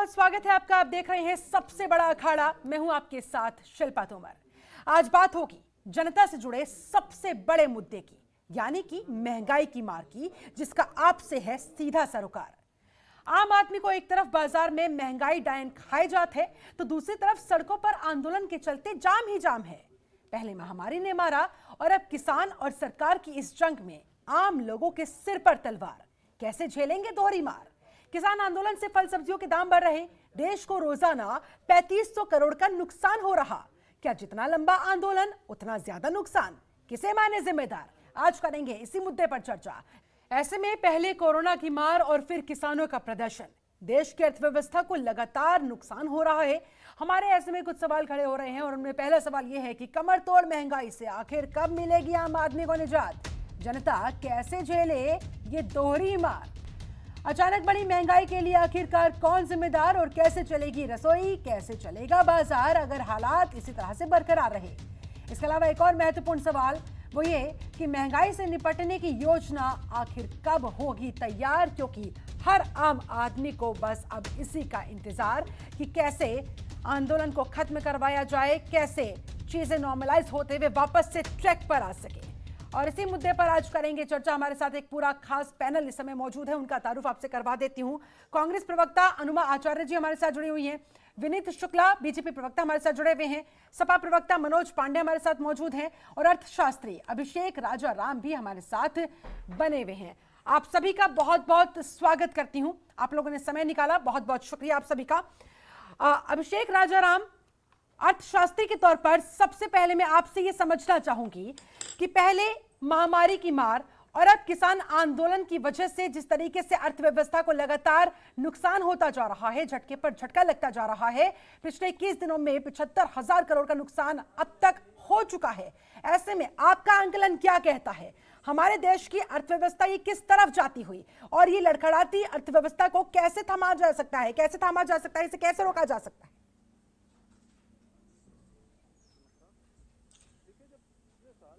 बहुत स्वागत है आपका। आप देख रहे हैं सबसे बड़ा अखाड़ा। मैं हूं आपके साथ शिल्पा तोमर। आज बात होगी जनता से जुड़े सबसे बड़े मुद्दे की, यानी कि महंगाई की मार की, जिसका आपसे है सीधा सरोकार। आम आदमी को एक तरफ बाजार में महंगाई डायन खाए जाते हैं, तो दूसरी तरफ सड़कों पर आंदोलन के चलते जाम ही जाम है। पहले महामारी ने मारा और अब किसान और सरकार की इस जंग में आम लोगों के सिर पर तलवार। कैसे झेलेंगे दोहरी मार? किसान आंदोलन से फल सब्जियों के दाम बढ़ रहे, देश को रोजाना 3500 करोड़ का नुकसान हो रहा। क्या जितना लंबा आंदोलन उतना ज्यादा नुकसान? किसे माने जिम्मेदार? आज करेंगे इसी मुद्दे पर चर्चा। ऐसे में पहले कोरोना की मार और फिर किसानों का प्रदर्शन, देश की अर्थव्यवस्था को लगातार नुकसान हो रहा है। हमारे ऐसे में कुछ सवाल खड़े हो रहे हैं और उनमें पहला सवाल यह है कि कमर तोड़ महंगाई से आखिर कब मिलेगी आम आदमी को निजात? जनता कैसे झेले ये दोहरी मार? अचानक बढ़ी महंगाई के लिए आखिरकार कौन जिम्मेदार और कैसे चलेगी रसोई, कैसे चलेगा बाजार अगर हालात इसी तरह से बरकरार रहे? इसके अलावा एक और महत्वपूर्ण सवाल वो ये कि महंगाई से निपटने की योजना आखिर कब होगी तैयार, क्योंकि हर आम आदमी को बस अब इसी का इंतजार कि कैसे आंदोलन को खत्म करवाया जाए, कैसे चीजें नॉर्मलाइज होते हुए वापस से ट्रैक पर आ सके। और इसी मुद्दे पर आज करेंगे चर्चा। हमारे साथ एक पूरा खास पैनल इस समय मौजूद है, उनका तारुफ आपसे करवा देती हूं। कांग्रेस प्रवक्ता अनुमा आचार्य जी हमारे साथ जुड़ी हुई हैं, विनीत शुक्ला बीजेपी प्रवक्ता हमारे साथ जुड़े हुए हैं, सपा प्रवक्ता मनोज पांडे हमारे साथ मौजूद हैं और अर्थशास्त्री अभिषेक राजा राम भी हमारे साथ बने हुए हैं। आप सभी का बहुत बहुत स्वागत करती हूं। आप लोगों ने समय निकाला, बहुत बहुत शुक्रिया आप सभी का। अभिषेक राजा राम, अर्थशास्त्री के तौर पर सबसे पहले मैं आपसे यह समझना चाहूंगी कि पहले महामारी की मार और अब किसान आंदोलन की वजह से जिस तरीके से अर्थव्यवस्था को लगातार नुकसान होता जा रहा है, झटके पर झटका लगता जा रहा है, पिछले 21 दिनों में 75,000 करोड़ का नुकसान अब तक हो चुका है। ऐसे में आपका आंकलन क्या कहता है? हमारे देश की अर्थव्यवस्था ये किस तरफ जाती हुई और ये लड़खड़ाती अर्थव्यवस्था को कैसे थमा जा सकता है, कैसे थामा जा सकता है, इसे कैसे रोका जा सकता है?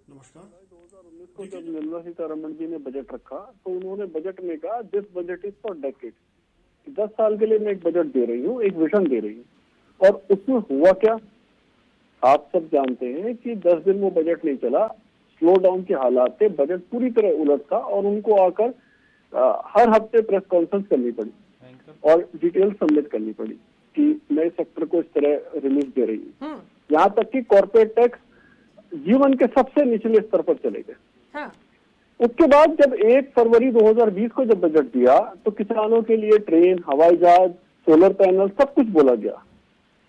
नमस्कार। 2019 को जब निर्मला सीतारमण जी ने बजट रखा तो उन्होंने बजट में कहा this budget is for decade, 10 साल के लिए मैं एक बजट दे रही हूँ, एक विजन दे रही हूँ। और उसमें हुआ क्या आप सब जानते हैं कि 10 दिन वो बजट नहीं चला, स्लो डाउन के हालात थे, बजट पूरी तरह उलट था और उनको आकर हर हफ्ते प्रेस कॉन्फ्रेंस करनी पड़ी और डिटेल सबमिट करनी पड़ी कि नए सेक्टर को इस तरह रिलीफ दे रही है। यहाँ तक कि कॉर्पोरेट टैक्स जीवन के सबसे निचले स्तर पर चले गए। हाँ। उसके बाद जब 1 फरवरी 2020 को जब बजट दिया तो किसानों के लिए ट्रेन, हवाई जहाज, सोलर पैनल सब कुछ बोला गया,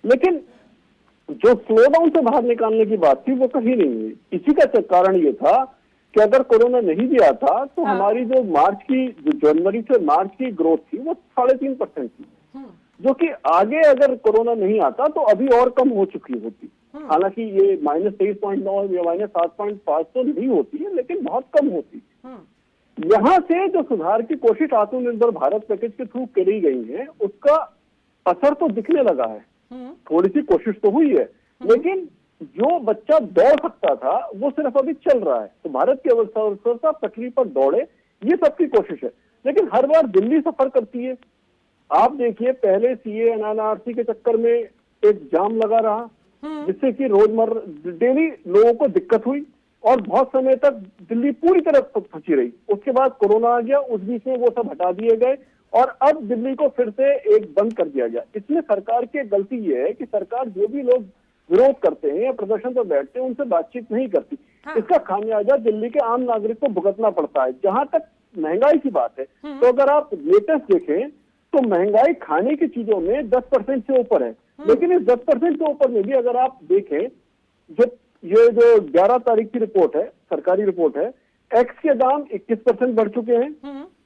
लेकिन जो स्लो डाउन से बाहर निकालने की बात थी वो कहीं नहीं हुई। इसी का कारण ये था कि अगर कोरोना नहीं दिया था तो हाँ। हमारी जो जनवरी से मार्च की ग्रोथ थी वो 3.5% थी, जो कि आगे अगर कोरोना नहीं आता तो अभी और कम हो चुकी होती। हालांकि ये -23.9 या -7.5 तो नहीं होती है, लेकिन बहुत कम होती। यहाँ से जो सुधार की कोशिश आत्मनिर्भर भारत पैकेज के थ्रू करी गई है उसका असर तो दिखने लगा है। थोड़ी सी कोशिश तो हुई है, लेकिन जो बच्चा दौड़ सकता था वो सिर्फ अभी चल रहा है। तो भारत की अर्थव्यवस्था पटरी पर दौड़े, ये सबकी कोशिश है, लेकिन हर बार दिल्ली सफर करती है। आप देखिए पहले सीए एनआरसी के चक्कर में एक जाम लगा रहा, जिससे कि रोजमर्रा डेली लोगों को दिक्कत हुई और बहुत समय तक दिल्ली पूरी तरह फंसी रही। उसके बाद कोरोना आ गया, उस बीच में वो सब हटा दिए गए और अब दिल्ली को फिर से एक बंद कर दिया गया। इसमें सरकार की गलती ये है कि सरकार जो भी लोग विरोध करते हैं या प्रदर्शन पर बैठते हैं उनसे बातचीत नहीं करती। हाँ। इसका खामियाजा दिल्ली के आम नागरिक को भुगतना पड़ता है। जहां तक महंगाई की बात है तो अगर आप लेटेस्ट देखें तो महंगाई खाने की चीजों में 10% से ऊपर है, लेकिन इस 10% से ऊपर में भी अगर आप देखें ये जो 11 तारीख की रिपोर्ट है, सरकारी रिपोर्ट है, एग्स के दाम 21% बढ़ चुके हैं,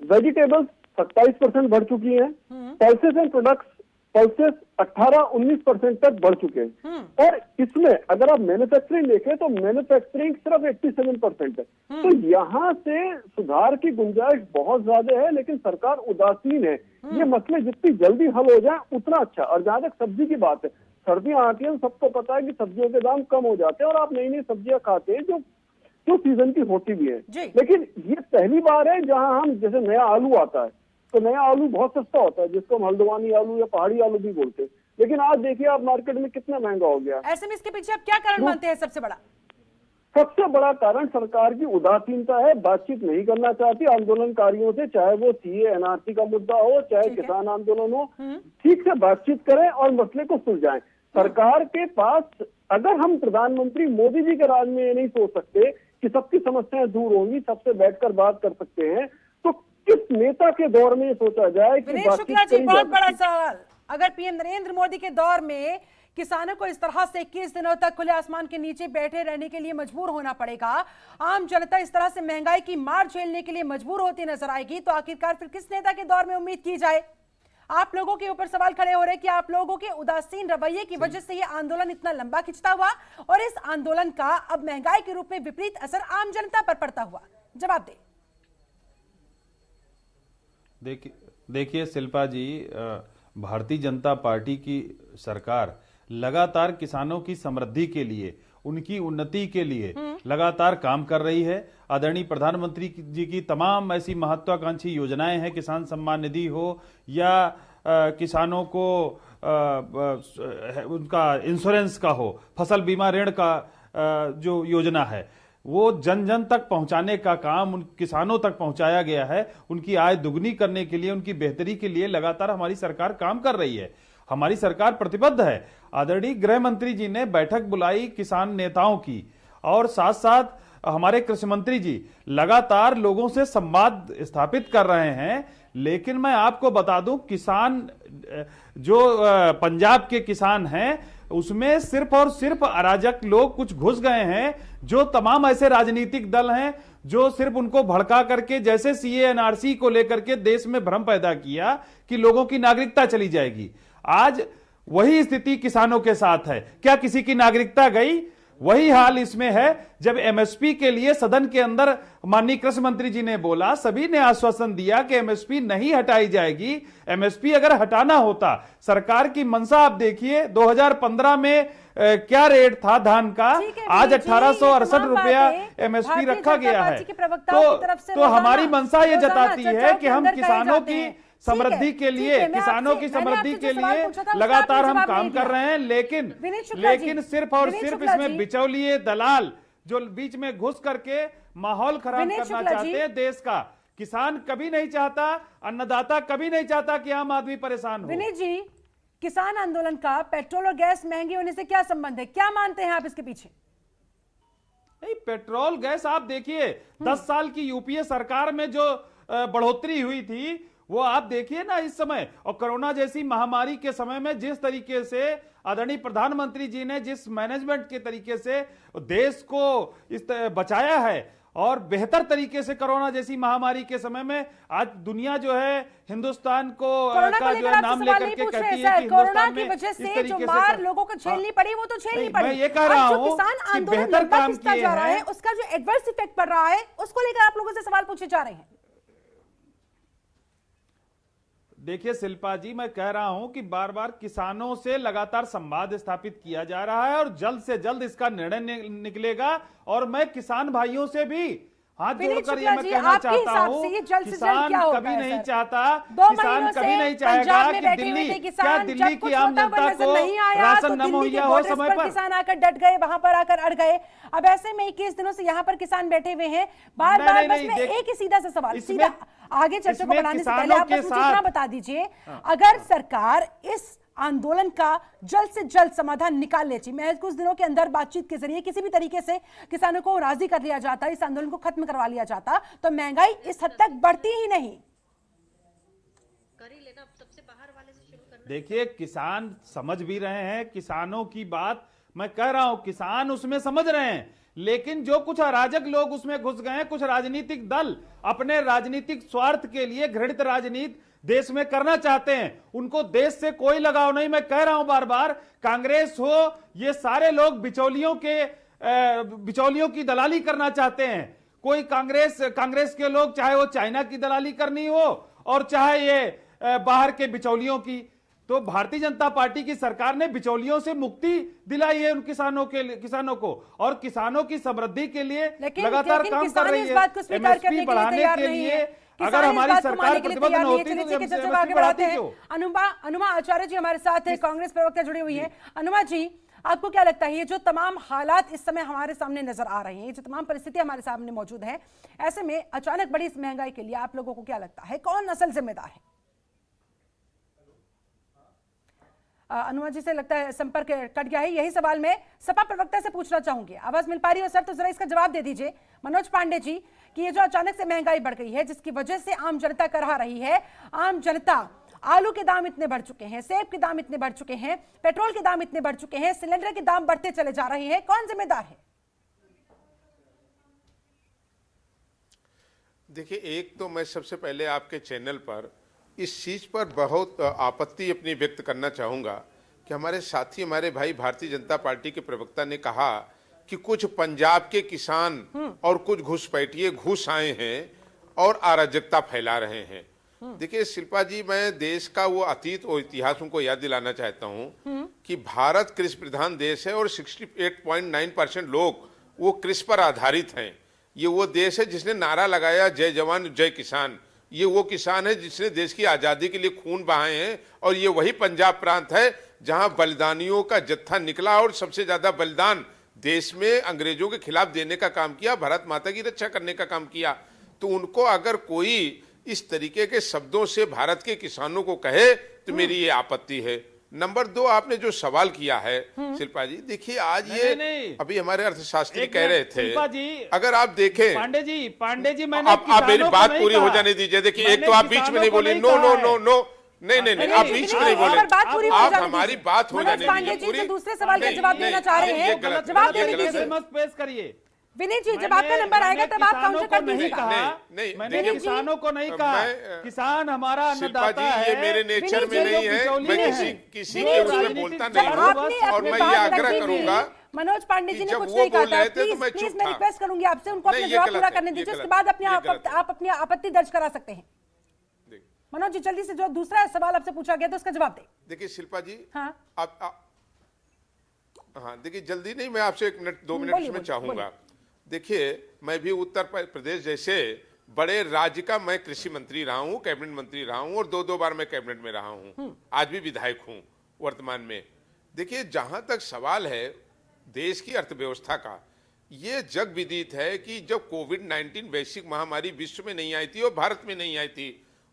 वेजिटेबल्स 27% बढ़ चुकी हैं, पल्सेस एंड प्रोडक्ट्स पल्सेस 18-19% तक बढ़ चुके हैं। और इसमें अगर आप मैन्युफैक्चरिंग देखें तो मैन्युफैक्चरिंग सिर्फ 87% है। तो यहाँ से सुधार की गुंजाइश बहुत ज्यादा है, लेकिन सरकार उदासीन है। ये मसले जितनी जल्दी हल हो जाए उतना अच्छा। और जहां तक सब्जी की बात है, सर्दियां आती है, सबको पता है कि सब्जियों के दाम कम हो जाते हैं और आप नई नई सब्जियां खाते हैं जो सीजन की होती भी है। लेकिन ये पहली बार है जहां हम जैसे नया आलू आता है तो नया आलू बहुत सस्ता होता है, जिसको हम हल्द्वानी आलू या पहाड़ी आलू भी बोलते हैं। लेकिन आज देखिए आप मार्केट में कितना महंगा हो गया। ऐसे में इसके पीछे आप क्या कारण मानते हैं सबसे बड़ा? सबसे बड़ा कारण सरकार की उदासीनता है, बातचीत नहीं करना चाहती आंदोलनकारियों से, चाहे वो सीए एनआरसी का मुद्दा हो, चाहे किसान आंदोलन हो, ठीक से बातचीत करें और मसले को सुलझाएं। सरकार के पास, अगर हम प्रधानमंत्री मोदी जी के राज में ये नहीं सोच सकते कि सबकी समस्याएं दूर होंगी, सबसे बैठकर बात कर सकते हैं, तो किस नेता के दौर में ये सोचा जाए कि विनीत शुक्ला जी, बहुत बड़ा सवाल, अगर पीएम नरेंद्र मोदी के दौर में किसानों को इस तरह से 21 दिनों तक खुले आसमान के नीचे बैठे रहने के लिए मजबूर होना पड़ेगा, आम जनता इस तरह से महंगाई की मार झेलने के लिए मजबूर होती नजर आएगी, तो आखिरकार फिर किस नेता के दौर में उम्मीद की जाए? आप लोगों के ऊपर सवाल खड़े हो रहे हैं कि आप लोगों के उदासीन रवैये की वजह से यह आंदोलन इतना लंबा खिंचता हुआ और इस आंदोलन का अब महंगाई के रूप में विपरीत असर आम जनता पर पड़ता हुआ। जवाब दें। देखिए शिल्पा जी, भारतीय जनता पार्टी की सरकार लगातार किसानों की समृद्धि के लिए, उनकी उन्नति के लिए लगातार काम कर रही है। आदरणीय प्रधानमंत्री जी की तमाम ऐसी महत्वाकांक्षी योजनाएं हैं, किसान सम्मान निधि हो या किसानों को उनका इंश्योरेंस का हो, फसल बीमा ऋण का जो योजना है वो जन जन तक पहुंचाने का काम उन किसानों तक पहुंचाया गया है। उनकी आय दुगनी करने के लिए, उनकी बेहतरी के लिए लगातार हमारी सरकार काम कर रही है। हमारी सरकार प्रतिबद्ध है। आदरणीय गृह मंत्री जी ने बैठक बुलाई किसान नेताओं की, और साथ साथ हमारे कृषि मंत्री जी लगातार लोगों से संवाद स्थापित कर रहे हैं। लेकिन मैं आपको बता दूं, किसान जो पंजाब के किसान हैं उसमें सिर्फ और सिर्फ अराजक लोग कुछ घुस गए हैं, जो तमाम ऐसे राजनीतिक दल हैं जो सिर्फ उनको भड़का करके, जैसे सीए एनआरसी को लेकर के देश में भ्रम पैदा किया कि लोगों की नागरिकता चली जाएगी। आज वही स्थिति किसानों के साथ है। क्या किसी की नागरिकता गई? वही हाल इसमें है। जब एमएसपी के लिए सदन के अंदर माननीय कृषि मंत्री जी ने बोला, सभी ने आश्वासन दिया कि एमएसपी नहीं हटाई जाएगी। एमएसपी अगर हटाना होता, सरकार की मंशा आप देखिए, 2015 में क्या रेट था धान का, आज 1868 रुपया एमएसपी रखा गया है। तो हमारी मंशा ये जताती है कि हम किसानों की समृद्धि के लिए, किसानों की समृद्धि के लिए लगातार हम काम कर रहे हैं। लेकिन सिर्फ और सिर्फ इसमें बिचौलिए दलाल जो बीच में घुस करके माहौल खराब करना चाहते हैं देश का। किसान कभी नहीं चाहता, अन्नदाता कभी नहीं चाहता कि आम आदमी परेशान हो। विनीत जी, किसान आंदोलन का पेट्रोल और गैस महंगी होने से क्या संबंध है? क्या मानते हैं आप इसके पीछे? नहीं, पेट्रोल गैस आप देखिए, 10 साल की यूपीए सरकार में जो बढ़ोतरी हुई थी वो आप देखिए ना इस समय, और कोरोना जैसी महामारी के समय में जिस तरीके से आदरणीय प्रधानमंत्री जी ने जिस मैनेजमेंट के तरीके से देश को इस बचाया है, और बेहतर तरीके से कोरोना जैसी महामारी के समय में आज दुनिया जो है हिंदुस्तान को का जो है नाम लेकर के कहती है कि कोरोना की वजह से जो मार लोगों को झेलनी पड़ी वो तो झेलनी पड़ी। मैं ये कह रहा हूं कि बेहतर काम किए हैं, उसका जो एडवर्स इफेक्ट पड़ रहा है उसको लेकर आप लोगों से सवाल पूछे जा रहे हैं। देखिए शिल्पा जी, मैं कह रहा हूं कि बार बार किसानों से लगातार संवाद स्थापित किया जा रहा है और जल्द से जल्द इसका निर्णय निकलेगा। और मैं किसान भाइयों से भी हाथ जोड़कर ये मैं कहना चाहता हूं, किसान कभी नहीं चाहता, किसान कभी नहीं चाहेगा कि दिल्ली की आम जनता को राशन न मुहैया हो समय पर। किसान आकर डट गए, वहां पर आकर अड़ गए। अब ऐसे में 21 दिनों से यहाँ पर किसान बैठे हुए हैं। बार बार बस मैं एक ही सीधा सा सवाल, सीधा आगे चर्चा को बढ़ाने से पहले आप बस मुझे इतना बता दीजिए, अगर सरकार इस आंदोलन का जल्द से जल्द समाधान निकाल लेती, मैं कुछ दिनों के अंदर बातचीत के जरिए किसी भी तरीके से किसानों को राजी कर लिया जाता, इस आंदोलन को खत्म करवा लिया जाता, तो महंगाई इस हद तक बढ़ती ही नहीं। देखिए, किसान समझ भी रहे हैं किसानों की बात, मैं कह रहा हूं किसान उसमें समझ रहे हैं। लेकिन जो कुछ अराजक लोग उसमें घुस गए हैं, कुछ राजनीतिक दल अपने राजनीतिक स्वार्थ के लिए घृणित राजनीति देश में करना चाहते हैं, उनको देश से कोई लगाव नहीं। मैं कह रहा हूं बार बार, कांग्रेस हो, ये सारे लोग बिचौलियों की दलाली करना चाहते हैं। कोई कांग्रेस के लोग, चाहे वो चाइना की दलाली करनी हो और चाहे ये बाहर के बिचौलियों की, तो भारतीय जनता पार्टी की सरकार ने बिचौलियों से मुक्ति दिलाई है उन किसानों को, और किसानों की समृद्धि के लिए लगातार काम कर रही है। एमएसपी बढ़ाने के लिए अगर हमारी सरकार प्रतिबद्ध न होती तो चर्चा MSP आगे बढ़ाते हैं। क्यों? अनुमा आचार्य जी हमारे साथ है, कांग्रेस प्रवक्ता जुड़ी हुई है। अनुमा जी, आपको क्या लगता है ये जो तमाम हालात इस समय हमारे सामने नजर आ रहे हैं, जो तमाम परिस्थिति हमारे सामने मौजूद है, ऐसे में अचानक बड़ी इस महंगाई के लिए आप लोगों को क्या लगता है कौन असल जिम्मेदार है? अनुमा जी से लगता है संपर्क कट गया है। यही सवाल मैं सपा प्रवक्ता से पूछना चाहूंगी। आवाज मिल पा रही है सर? तो जरा इसका जवाब दे दीजिए मनोज पांडे जी कि ये जो अचानक से महंगाई बढ़ गई है जिसकी वजह से आम जनता करहा रही है, आम जनता, आलू के दाम इतने बढ़ चुके हैं, सेब के दाम इतने बढ़ चुके हैं, पेट्रोल के दाम इतने बढ़ चुके हैं, सिलेंडर के दाम बढ़ते चले जा रहे हैं, कौन जिम्मेदार है? देखिए, एक तो मैं सबसे पहले आपके चैनल पर इस चीज पर बहुत आपत्ति अपनी व्यक्त करना चाहूंगा कि हमारे साथी, हमारे भाई भारतीय जनता पार्टी के प्रवक्ता ने कहा कि कुछ पंजाब के किसान और कुछ घुसपैठिए घुस आए हैं और अराजकता फैला रहे हैं। देखिए शिल्पा जी, मैं देश का वो अतीत और इतिहास उनको याद दिलाना चाहता हूँ कि भारत कृषि प्रधान देश है और 68.9% लोग वो कृषि पर आधारित हैं। ये वो देश है जिसने नारा लगाया जय जवान जय किसान। ये वो किसान है जिसने देश की आजादी के लिए खून बहाए हैं और ये वही पंजाब प्रांत है जहां बलिदानियों का जत्था निकला और सबसे ज्यादा बलिदान देश में अंग्रेजों के खिलाफ देने का काम किया, भारत माता की रक्षा करने का काम किया। तो उनको अगर कोई इस तरीके के शब्दों से भारत के किसानों को कहे तो मेरी ये आपत्ति है। नंबर 2, आपने जो सवाल किया है शिल्पा जी, देखिए आज नहीं। अभी हमारे अर्थशास्त्री कह रहे थे, शिल्पा जी, अगर आप देखें पांडे जी मैंने आप मेरी बात पूरी हो जाने दीजिए। देखिए, एक तो आप बीच में नहीं बोले, नो नो नो नो, नहीं, आप बीच में नहीं बोले, आप हमारी बात हो जाने दीजिए। दूसरे सवाल का जवाब देना चाह रहे हैं, जवाब देने दीजिए। मत पेश करिए विनीत जी, जब आपका नंबर आएगा तब आप काउंटर कर दीजिएगा। मैंने किसानों को नहीं कहा, किसान हमारा अन्नदाता है। ये मेरे नेचर में नहीं है, मैं किसी के उसमें बोलता नहीं हूँ और मैं ये आग्रह करूंगा। मनोज पांडे जी ने कुछ नहीं कहा था, प्लीज मैं रिक्वेस्ट करूंगी आपसे उनको अपना जवाब पूरा करने दीजिए, उसके बाद आप अपनी आपत्ति दर्ज करा सकते हैं। मनोज जी, जल्दी से जो दूसरा सवाल आपसे पूछा गया था उसका जवाब दे। देखिए शिल्पा जी, हाँ देखिए जल्दी नहीं, मैं आपसे 1 मिनट 2 मिनट में चाहूंगा। देखिए, मैं भी उत्तर प्रदेश जैसे बड़े राज्य का मैं कृषि मंत्री रहा हूं, कैबिनेट मंत्री रहा हूं और 2 बार मैं कैबिनेट में रहा हूं, आज भी विधायक हूं वर्तमान में। देखिए, जहां तक सवाल है देश की अर्थव्यवस्था का, ये जग विदित है कि जब कोविड-19 वैश्विक महामारी विश्व में नहीं आई थी और भारत में नहीं आई थी,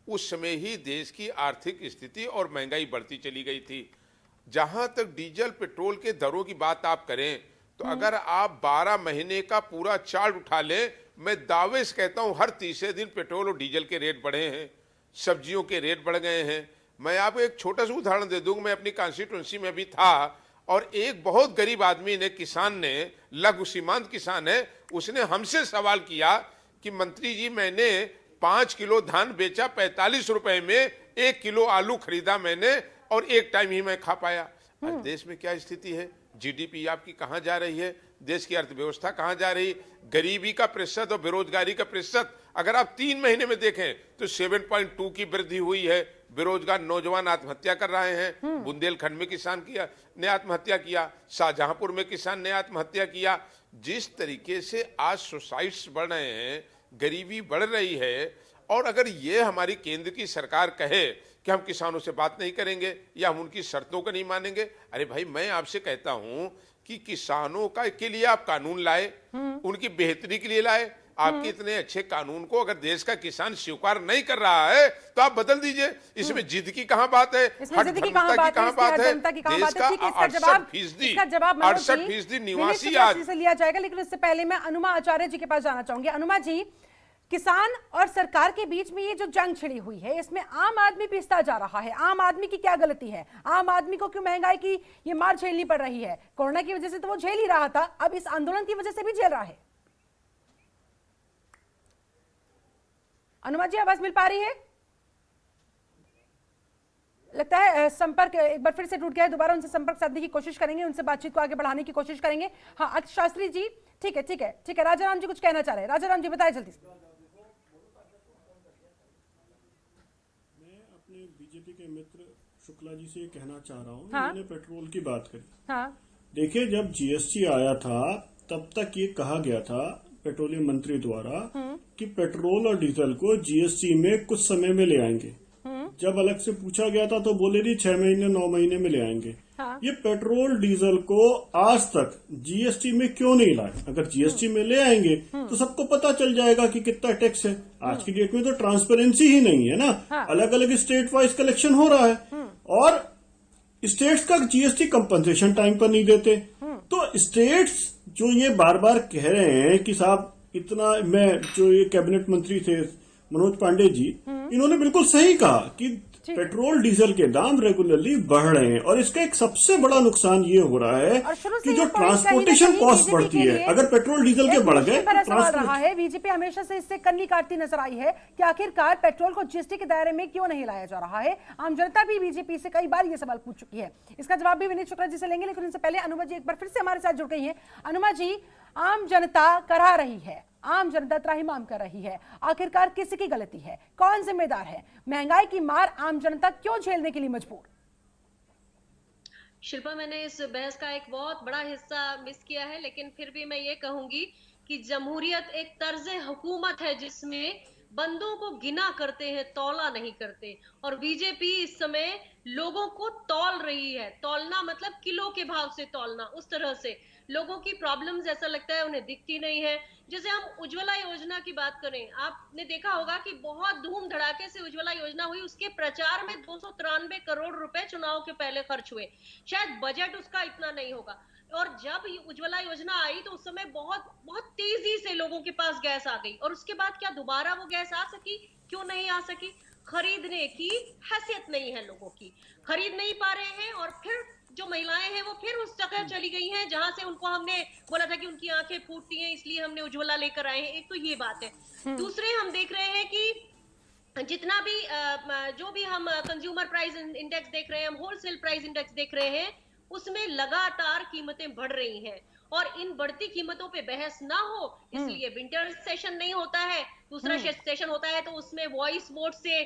उस समय ही देश की आर्थिक स्थिति और महंगाई बढ़ती चली गई थी। जहां तक डीजल पेट्रोल के दरों की बात आप करें तो अगर आप 12 महीने का पूरा चार्ट उठा लें, मैं दावे से कहता हूं हर तीसरे दिन पेट्रोल और डीजल के रेट बढ़े हैं, सब्जियों के रेट बढ़ गए हैं। मैं आपको एक छोटा सा उदाहरण दे दूं, मैं अपनी कॉन्स्टिट्यूंसी में भी था और एक बहुत गरीब आदमी ने, किसान ने, लघु सीमांत किसान है, उसने हमसे सवाल किया कि मंत्री जी, मैंने 5 किलो धान बेचा 45 रुपए में, 1 किलो आलू खरीदा मैंने और एक टाइम ही मैं खा पाया। आज देश में क्या स्थिति है, जीडीपी आपकी कहां जा रही है, देश की अर्थव्यवस्था कहां जा रही, गरीबी का प्रतिशत और बेरोजगारी का प्रतिशत अगर आप 3 महीने में देखें तो 7.2 की वृद्धि हुई है। बेरोजगार नौजवान आत्महत्या कर रहे हैं, बुंदेलखंड में किसान ने आत्महत्या किया, शाहजहांपुर में किसान ने आत्महत्या किया। जिस तरीके से आज सुसाइड्स बढ़ रहे हैं, गरीबी बढ़ रही है, और अगर ये हमारी केंद्र की सरकार कहे कि हम किसानों से बात नहीं करेंगे या हम उनकी शर्तों को नहीं मानेंगे, अरे भाई मैं आपसे कहता हूं कि किसानों का के लिए आप कानून लाए, उनकी बेहतरी के लिए लाए। आपके इतने अच्छे कानून को अगर देश का किसान स्वीकार नहीं कर रहा है तो आप बदल दीजिए। इसमें जिद की कहां बात है, हठधर्मिता की कहां बात है। देश का 68% निवासी आज से लिया जाएगा, लेकिन उससे पहले मैं अनुमा आचार्य जी के पास जाना चाहूंगी। अनुमा जी, किसान और सरकार के बीच में ये जो जंग छिड़ी हुई है, इसमें आम आदमी पिसता जा रहा है। आम आदमी की क्या गलती है? आम आदमी को क्यों महंगाई की ये मार झेलनी पड़ रही है? कोरोना की वजह से तो वो झेल ही रहा था, अब इस आंदोलन की वजह से भी झेल रहा है। अनुमा जी, आवाज मिल पा रही है? लगता है संपर्क एक बार फिर से टूट गया है, दोबारा उनसे संपर्क साधने की कोशिश करेंगे, उनसे बातचीत को आगे बढ़ाने की कोशिश करेंगे। हाँ अर्थशास्त्री जी, ठीक है, राजाराम जी कुछ कहना चाह रहे हैं। राजाराम जी बताएं जल्दी से। बीजेपी के मित्र शुक्ला जी से ये कहना चाह रहा हूँ, हाँ? मैंने पेट्रोल की बात करी। हाँ? देखिए, जब जीएसटी आया था तब तक ये कहा गया था पेट्रोलियम मंत्री द्वारा कि पेट्रोल और डीजल को जीएसटी में कुछ समय में ले आएंगे। जब अलग से पूछा गया था तो बोले नहीं 6 महीने 9 महीने में ले आएंगे। हाँ। ये पेट्रोल डीजल को आज तक जीएसटी में क्यों नहीं लाए? अगर जीएसटी में ले आएंगे तो सबको पता चल जाएगा कि कितना टैक्स है। आज की डेट में तो ट्रांसपेरेंसी ही नहीं है ना। हाँ। अलग अलग स्टेट वाइज कलेक्शन हो रहा है और स्टेट्स का जीएसटी कंपनसेशन टाइम पर नहीं देते। तो स्टेट्स जो ये बार बार कह रहे हैं कि साहब इतना, मैं जो ये कैबिनेट मंत्री थे मनोज पांडे जी, इन्होंने बिल्कुल सही कहा कि पेट्रोल डीजल के दाम रेगुलरली बढ़ रहे हैं और इसका एक सबसे बड़ा नुकसान ये हो रहा है कि जो ट्रांसपोर्टेशन कॉस्ट बढ़ती है, अगर पेट्रोल डीजल के बढ़ गए तो सवाल रहा है, बीजेपी हमेशा से इससे कन्नी काटती नजर आई है कि आखिरकार पेट्रोल को जीएसटी के दायरे में क्यों नहीं लाया जा रहा है। आम जनता भी बीजेपी से कई बार ये सवाल पूछ चुकी है। इसका जवाब भी विनीत शुक्ला जी से लेंगे, लेकिन उनसे पहले अनुमा जी एक बार फिर से हमारे साथ जुड़ गई है। अनुमा जी, आम जनता करा रही है, आम जनता त्राहिमाम कर रही है, आखिरकार किसकी गलती है, कौन जिम्मेदार है? महंगाई की मार आम जनता क्यों झेलने के लिए मजबूर? शिल्पा, मैंने इस बहस का एक बहुत बड़ा हिस्सा मिस किया है, लेकिन फिर भी मैं ये कहूंगी कि जमहूरियत एक तर्ज हुकूमत है जिसमें बंदों को गिना करते हैं, तौला नहीं करते। और बीजेपी इस समय लोगों को तौल रही है। तौलना मतलब किलो के भाव से तौलना, उस तरह से लोगों की प्रॉब्लम्स ऐसा लगता है उन्हें दिखती नहीं है। जैसे हम उज्ज्वला योजना की बात करें, आपने देखा होगा कि बहुत धूम धड़ाके से उज्ज्वला योजना हुई, उसके प्रचार में 293 करोड़ रुपए चुनाव के पहले खर्च हुए। शायद बजट उसका इतना नहीं होगा। और जब उज्ज्वला योजना आई तो उस समय बहुत बहुत तेजी से लोगों के पास गैस आ गई, और उसके बाद क्या दोबारा वो गैस आ सकी? क्यों नहीं आ सकी? खरीदने की हैसियत नहीं है लोगों की, खरीद नहीं पा रहे हैं। और फिर जो महिलाएं हैं वो फिर उस जगह चली गई हैं जहां से उनको हमने बोला था कि उनकी आंखें फूटती हैं, इसलिए हमने उज्ज्वला लेकर आए हैं। एक तो ये बात है। दूसरे, हम देख रहे हैं कि जितना भी जो भी हम कंज्यूमर प्राइस इंडेक्स देख रहे हैं, हम होलसेल प्राइस इंडेक्स देख रहे हैं, उसमें लगातार कीमतें बढ़ रही हैं। और इन बढ़ती कीमतों पे बहस ना हो इसलिए विंटर सेशन नहीं होता है। दूसरा सेशन होता है तो उसमें वॉइस वोट से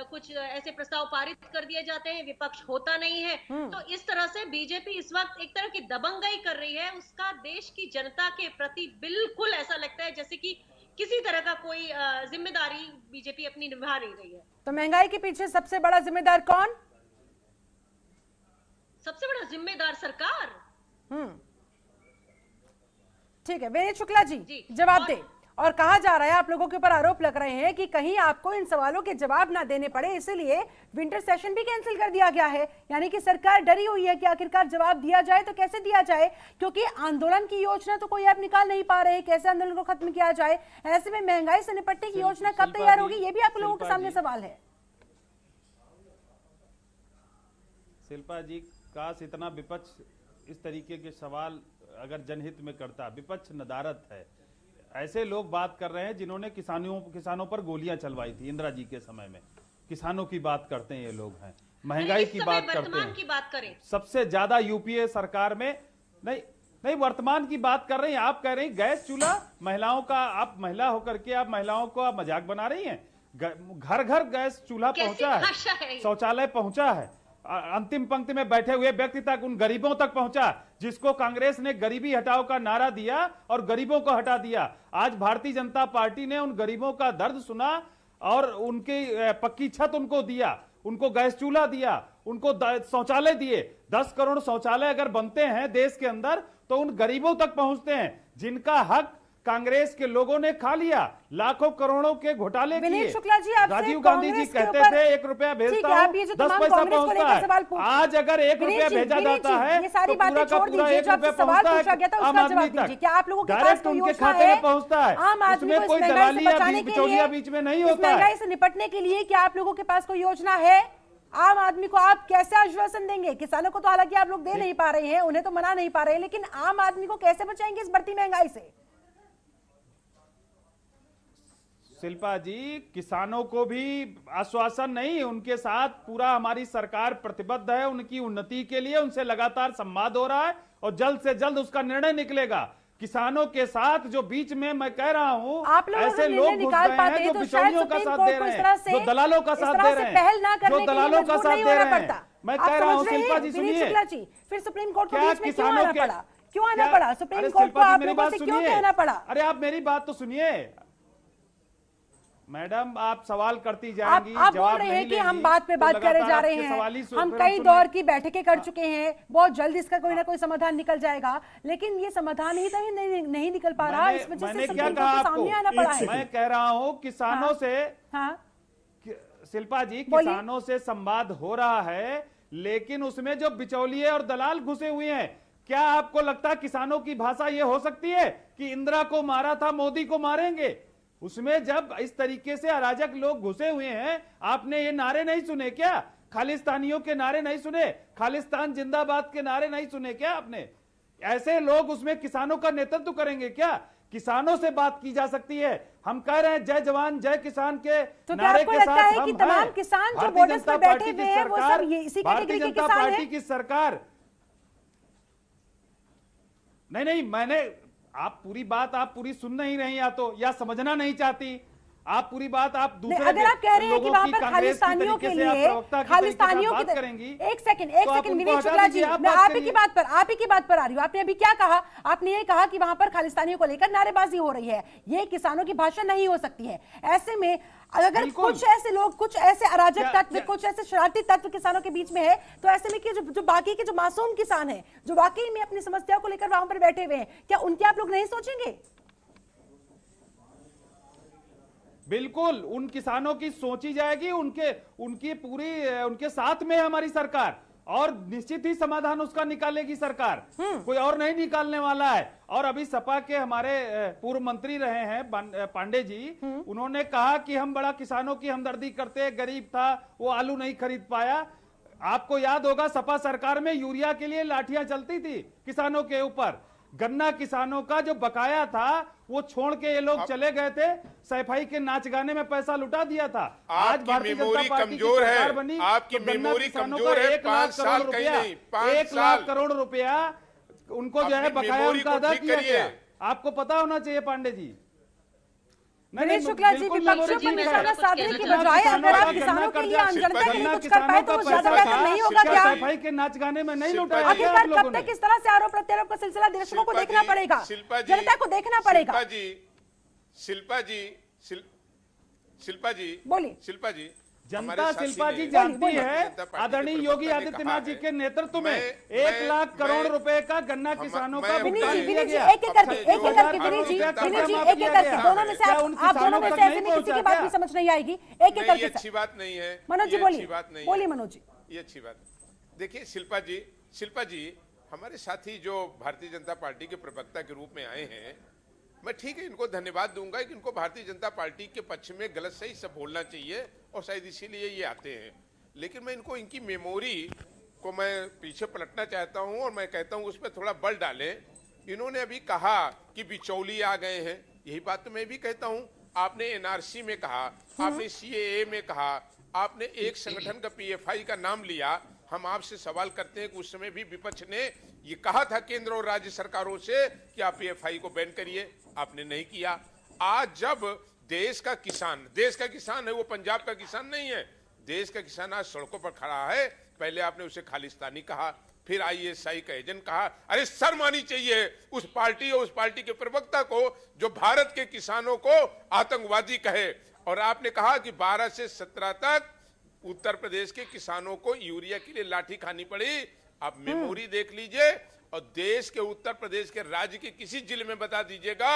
कुछ ऐसे प्रस्ताव पारित कर दिए जाते हैं, विपक्ष होता नहीं है। तो इस तरह से बीजेपी इस वक्त एक तरह की दबंगई कर रही है। उसका देश की जनता के प्रति बिल्कुल ऐसा लगता है जैसे कि किसी तरह का कोई जिम्मेदारी बीजेपी अपनी निभा नहीं रही है। तो महंगाई के पीछे सबसे बड़ा जिम्मेदार कौन? सबसे बड़ा जिम्मेदार सरकार। ठीक है, विनीत शुक्ला जी जवाब दे। और कहा जा रहा है, आप लोगों के ऊपर आरोप लग रहे हैं कि कहीं आपको इन सवालों के जवाब ना देने पड़े, इसलिए विंटर सेशन भी कैंसिल कर दिया गया है। यानी कि सरकार डरी हुई है कि आखिरकार जवाब दिया जाए तो कैसे दिया जाए, क्योंकि आंदोलन की योजना तो कोई आप निकाल नहीं पा रहे, कैसे आंदोलन को खत्म किया जाए। ऐसे में महंगाई से निपटने की योजना कब तैयार होगी, ये भी आप लोगों के सामने सवाल है। शिल्पा जी, काश इतना विपक्ष इस तरीके के सवाल अगर जनहित में करता। विपक्ष नदारत है। ऐसे लोग बात कर रहे हैं जिन्होंने किसानों पर गोलियां चलवाई थी इंदिरा जी के समय में। किसानों की बात करते हैं ये लोग हैं, महंगाई की बात करते हैं। की बात करें सबसे ज्यादा यूपीए सरकार में नहीं वर्तमान की बात कर रही हैं। आप कह रही गैस चूल्हा महिलाओं का, आप महिला होकर के आप महिलाओं को आप मजाक बना रही हैं। घर घर गैस चूल्हा पहुंचा है, शौचालय पहुंचा है, अंतिम पंक्ति में बैठे हुए व्यक्ति तक, उन गरीबों तक पहुंचा जिसको कांग्रेस ने गरीबी हटाओ का नारा दिया और गरीबों को हटा दिया। आज भारतीय जनता पार्टी ने उन गरीबों का दर्द सुना और उनकी पक्की छत उनको दिया, उनको गैस चूल्हा दिया, उनको शौचालय दिए। 10 करोड़ शौचालय अगर बनते हैं देश के अंदर तो उन गरीबों तक पहुंचते हैं जिनका हक कांग्रेस के लोगों ने खा लिया। लाखों करोड़ों के घोटाले किए। राजीव गांधी जी कहते थे 1 रुपया भेजता हूं 10 पैसा पहुंचता है। आज अगर 1 रुपया भेजा जाता है तो पूरा का पूरा 1 रुपया पहुंचता है आम आदमी तक, डायरेक्ट उनके खाते में पहुंचता है। उसमें कोई दलाली या बिचौलिया बीच में नहीं होता है। महंगाई से निपटने के लिए क्या आप लोगों के पास कोई योजना है? आम आदमी को आप कैसे आश्वासन देंगे? किसानों को तो हालांकि आप लोग दे नहीं पा रहे हैं, उन्हें तो मना नहीं पा रहे, लेकिन आम आदमी को कैसे बचाएंगे इस बढ़ती महंगाई से? शिल्पा जी, किसानों को भी आश्वासन नहीं, उनके साथ पूरा हमारी सरकार प्रतिबद्ध है उनकी उन्नति के लिए। उनसे लगातार संवाद हो रहा है और जल्द से जल्द उसका निर्णय निकलेगा। किसानों के साथ जो बीच में मैं कह रहा हूं, ऐसे लोग घुस गए हैं जो बिचौलियों का साथ दे रहे हैं, जो दलालों का साथ दे रहे हैं, जो दलालों का साथ दे रहे हैं। मैं कह रहा हूं शिल्पा जी सुनिए, फिर सुप्रीम कोर्ट को क्या बीच में क्यों आना पड़ा? क्यों आना पड़ा? सुप्रीम कोर्ट को शिल्पा आप जी मेरी लोगों बात से क्यों सुनिए। कहना पड़ा? अरे आप मेरी बात तो सुनिए। मैडम आप सवाल करती जाएंगी, आप बोल जवाब रहे नहीं हैं कि लेंगी, हम बात पे तो बात करे लगातार जा रहे आपके सवाल ही हैं, हम फिर कई सुन दौर रहे- की बैठकें कर चुके हैं, बहुत जल्द इसका कोई ना कोई समाधान निकल जाएगा, लेकिन ये समाधान ही नहीं निकल पा रहा। इस वजह मैंने से क्या सुप्रीम कहा कोर्ट को आपको? सामने आना पड़ा है। मैं कह रहा हूं किसानों हाँ। से, हाँ शिल्पा जी, बोलिए। किसानों से संवाद हो रहा है, लेकिन उसमें जो बिचौलिए और दलाल घुसे हुए हैं, क्या आपको लगता है किसानों की भाषा ये हो सकती है कि इंदिरा को मारा था मोदी को मारेंगे? उसमें जब इस तरीके से अराजक लोग घुसे हुए हैं, आपने ये नारे नहीं सुने क्या? खालिस्तानियों के नारे नहीं सुने? खालिस्तान जिंदाबाद के नारे नहीं सुने क्या आपने? ऐसे लोग उसमें किसानों का नेतृत्व करेंगे क्या? किसानों से बात की जा सकती है। हम कह रहे हैं जय जवान जय किसान के तो क्या नारे आपको के लगता साथ है हम कि तमाम हैं। किसान जो भारतीय बॉर्डर्स जनता पर बैठे पार्टी की हुए हैं, वो सब सरकार, ये इसी भारतीय कैटेगरी के जनता किसान पार्टी हैं? की सरकार, नहीं मैंने, आप पूरी सुन नहीं रही, या समझना नहीं चाहती आप पूरी बात। आप दूसरे अगर आप कह रहे हैं कि लोगों वहां की पर कांग्रेस की खालिस्तानियों के तरीके से आप लिए, प्रवक्ता की खालिस्तानियों तरीके से की बात करेंगी, एक सेकंड तो आप उनको विनीत हटा शुक्ला जी, दीजिए, आप मैं बात आप ही करिए। की बात पर आ रही हूँ। आपने अभी क्या कहा? आपने ये कहा कि वहां पर खालिस्तानियों को लेकर नारेबाजी हो रही है, ये किसानों की भाषा नहीं हो सकती है। ऐसे में अगर बिल्कुल। कुछ ऐसे लोग, कुछ ऐसे अराजक तत्व, कुछ ऐसे शरारती तत्व किसानों के बीच में है, तो ऐसे में कि जो बाकी के जो मासूम किसान हैं, जो वाकई में अपनी समस्याओं को लेकर वहां पर बैठे हुए हैं, क्या उनके आप लोग नहीं सोचेंगे? बिल्कुल, उन किसानों की सोची जाएगी, उनके साथ में है हमारी सरकार, और निश्चित ही समाधान उसका निकालेगी सरकार, कोई और नहीं निकालने वाला है। और अभी सपा के हमारे पूर्व मंत्री रहे हैं पांडे जी, उन्होंने कहा कि हम बड़ा किसानों की हमदर्दी करते, गरीब था वो आलू नहीं खरीद पाया। आपको याद होगा सपा सरकार में यूरिया के लिए लाठियां चलती थी किसानों के ऊपर, गन्ना किसानों का जो बकाया था वो छोड़ के ये लोग चले गए थे, सैफाई के नाच गाने में पैसा लुटा दिया था। आज भारतीय जनता पार्टी की सरकार बनी, आपकी तो गन्ना मेमोरी किसानों कमजोर का है। 1 लाख करोड़ रुपया, 1 लाख करोड़ रुपया उनको जो है अपनी बकाया मेमोरी उनका को अदा ठीक किया करिए। गया। आपको पता होना चाहिए पांडे जी। विनीत शुक्ला जी, बिल्कुल विपक्षों मेमोरी पर ठीक है। निशाना साधने की गन्ना बजाय अगर आप गन्ना किसानों के लिए, आम जनता के लिए गन्ना कुछ कर पाए तो वो ज्यादा बेहतर नहीं होगा क्या? सफाई के नाच गाने में नहीं लुटाया क्या आखिरकार आप लोगों कब ने? तक इस तरह से आरोप प्रत्यारोप का सिलसिला दर्शकों को देखना पड़ेगा, शिल्पा जी, जनता को देखना पड़ेगा। शिल्पा जी बोलिए। शिल्पा जी, जनता, हमारे शिल्पा साथी जी ने जानती भारतीय है, जनता पार्टी के आदरणीय प्रवक्ता योगी ने आदित्यनाथ कहा जी है, के नेतृत्व में मैं- 1 लाख करोड़ मैं- रुपए का गन्ना किसानों का मैं- विनीत भुगतान जी, किया विनीत जी, गया। एक एक करके, एक एक करके भारतीय विनीत जी, जनता विनीत जी, पार्टी एक एक करके, दोनों में से क्या आप उन दोनों किसानों में तक से ऐसे नहीं में किसी की पहुंचा बात क्या? भी समझ नहीं आएगी। एक एक नहीं, करके ये सर। अच्छी बात नहीं है। मनोज जी ये बोलिए, अच्छी बात नहीं है। बोलिए मनोज जी। ये अच्छी बात। देखिए शिल्पा जी हमारे साथी जो भारतीय जनता पार्टी के प्रवक्ता के रूप में आए हैं, मैं ठीक है इनको धन्यवाद दूंगा कि इनको भारतीय जनता पार्टी के पक्ष में गलत सही सब बोलना चाहिए, और शायद इसीलिए ये आते हैं। लेकिन मैं इनको इनकी मेमोरी को मैं पीछे पलटना चाहता हूं, और मैं कहता हूं उस पर थोड़ा बल डालें। इन्होंने अभी कहा कि बिचौली आ गए हैं, यही बात तो मैं भी कहता हूं। आपने एनआरसी में कहा, आपने सीएए में कहा, आपने एक संगठन का पीएफआई का नाम लिया। हम आपसे सवाल करते हैं कि उस समय भी विपक्ष ने ये कहा था केंद्र और राज्य सरकारों से कि आप पीएफआई को बैन करिए, आपने नहीं किया। आज जब देश का किसान है, वो पंजाब का किसान नहीं है, देश का किसान आज सड़कों पर खड़ा है। पहले आपने उसे खालिस्तानी कहा, फिर आईएसआई का एजेंट कहा। अरे शर्म आनी चाहिए उस पार्टी और उस पार्टी के प्रवक्ता को जो भारत के किसानों को आतंकवादी कहे। और आपने कहा कि 12 से 17 तक उत्तर प्रदेश के किसानों को यूरिया के लिए लाठी खानी पड़ी। आप मेमोरी देख लीजिए, और देश के उत्तर प्रदेश के राज्य के किसी जिले में बता दीजिएगा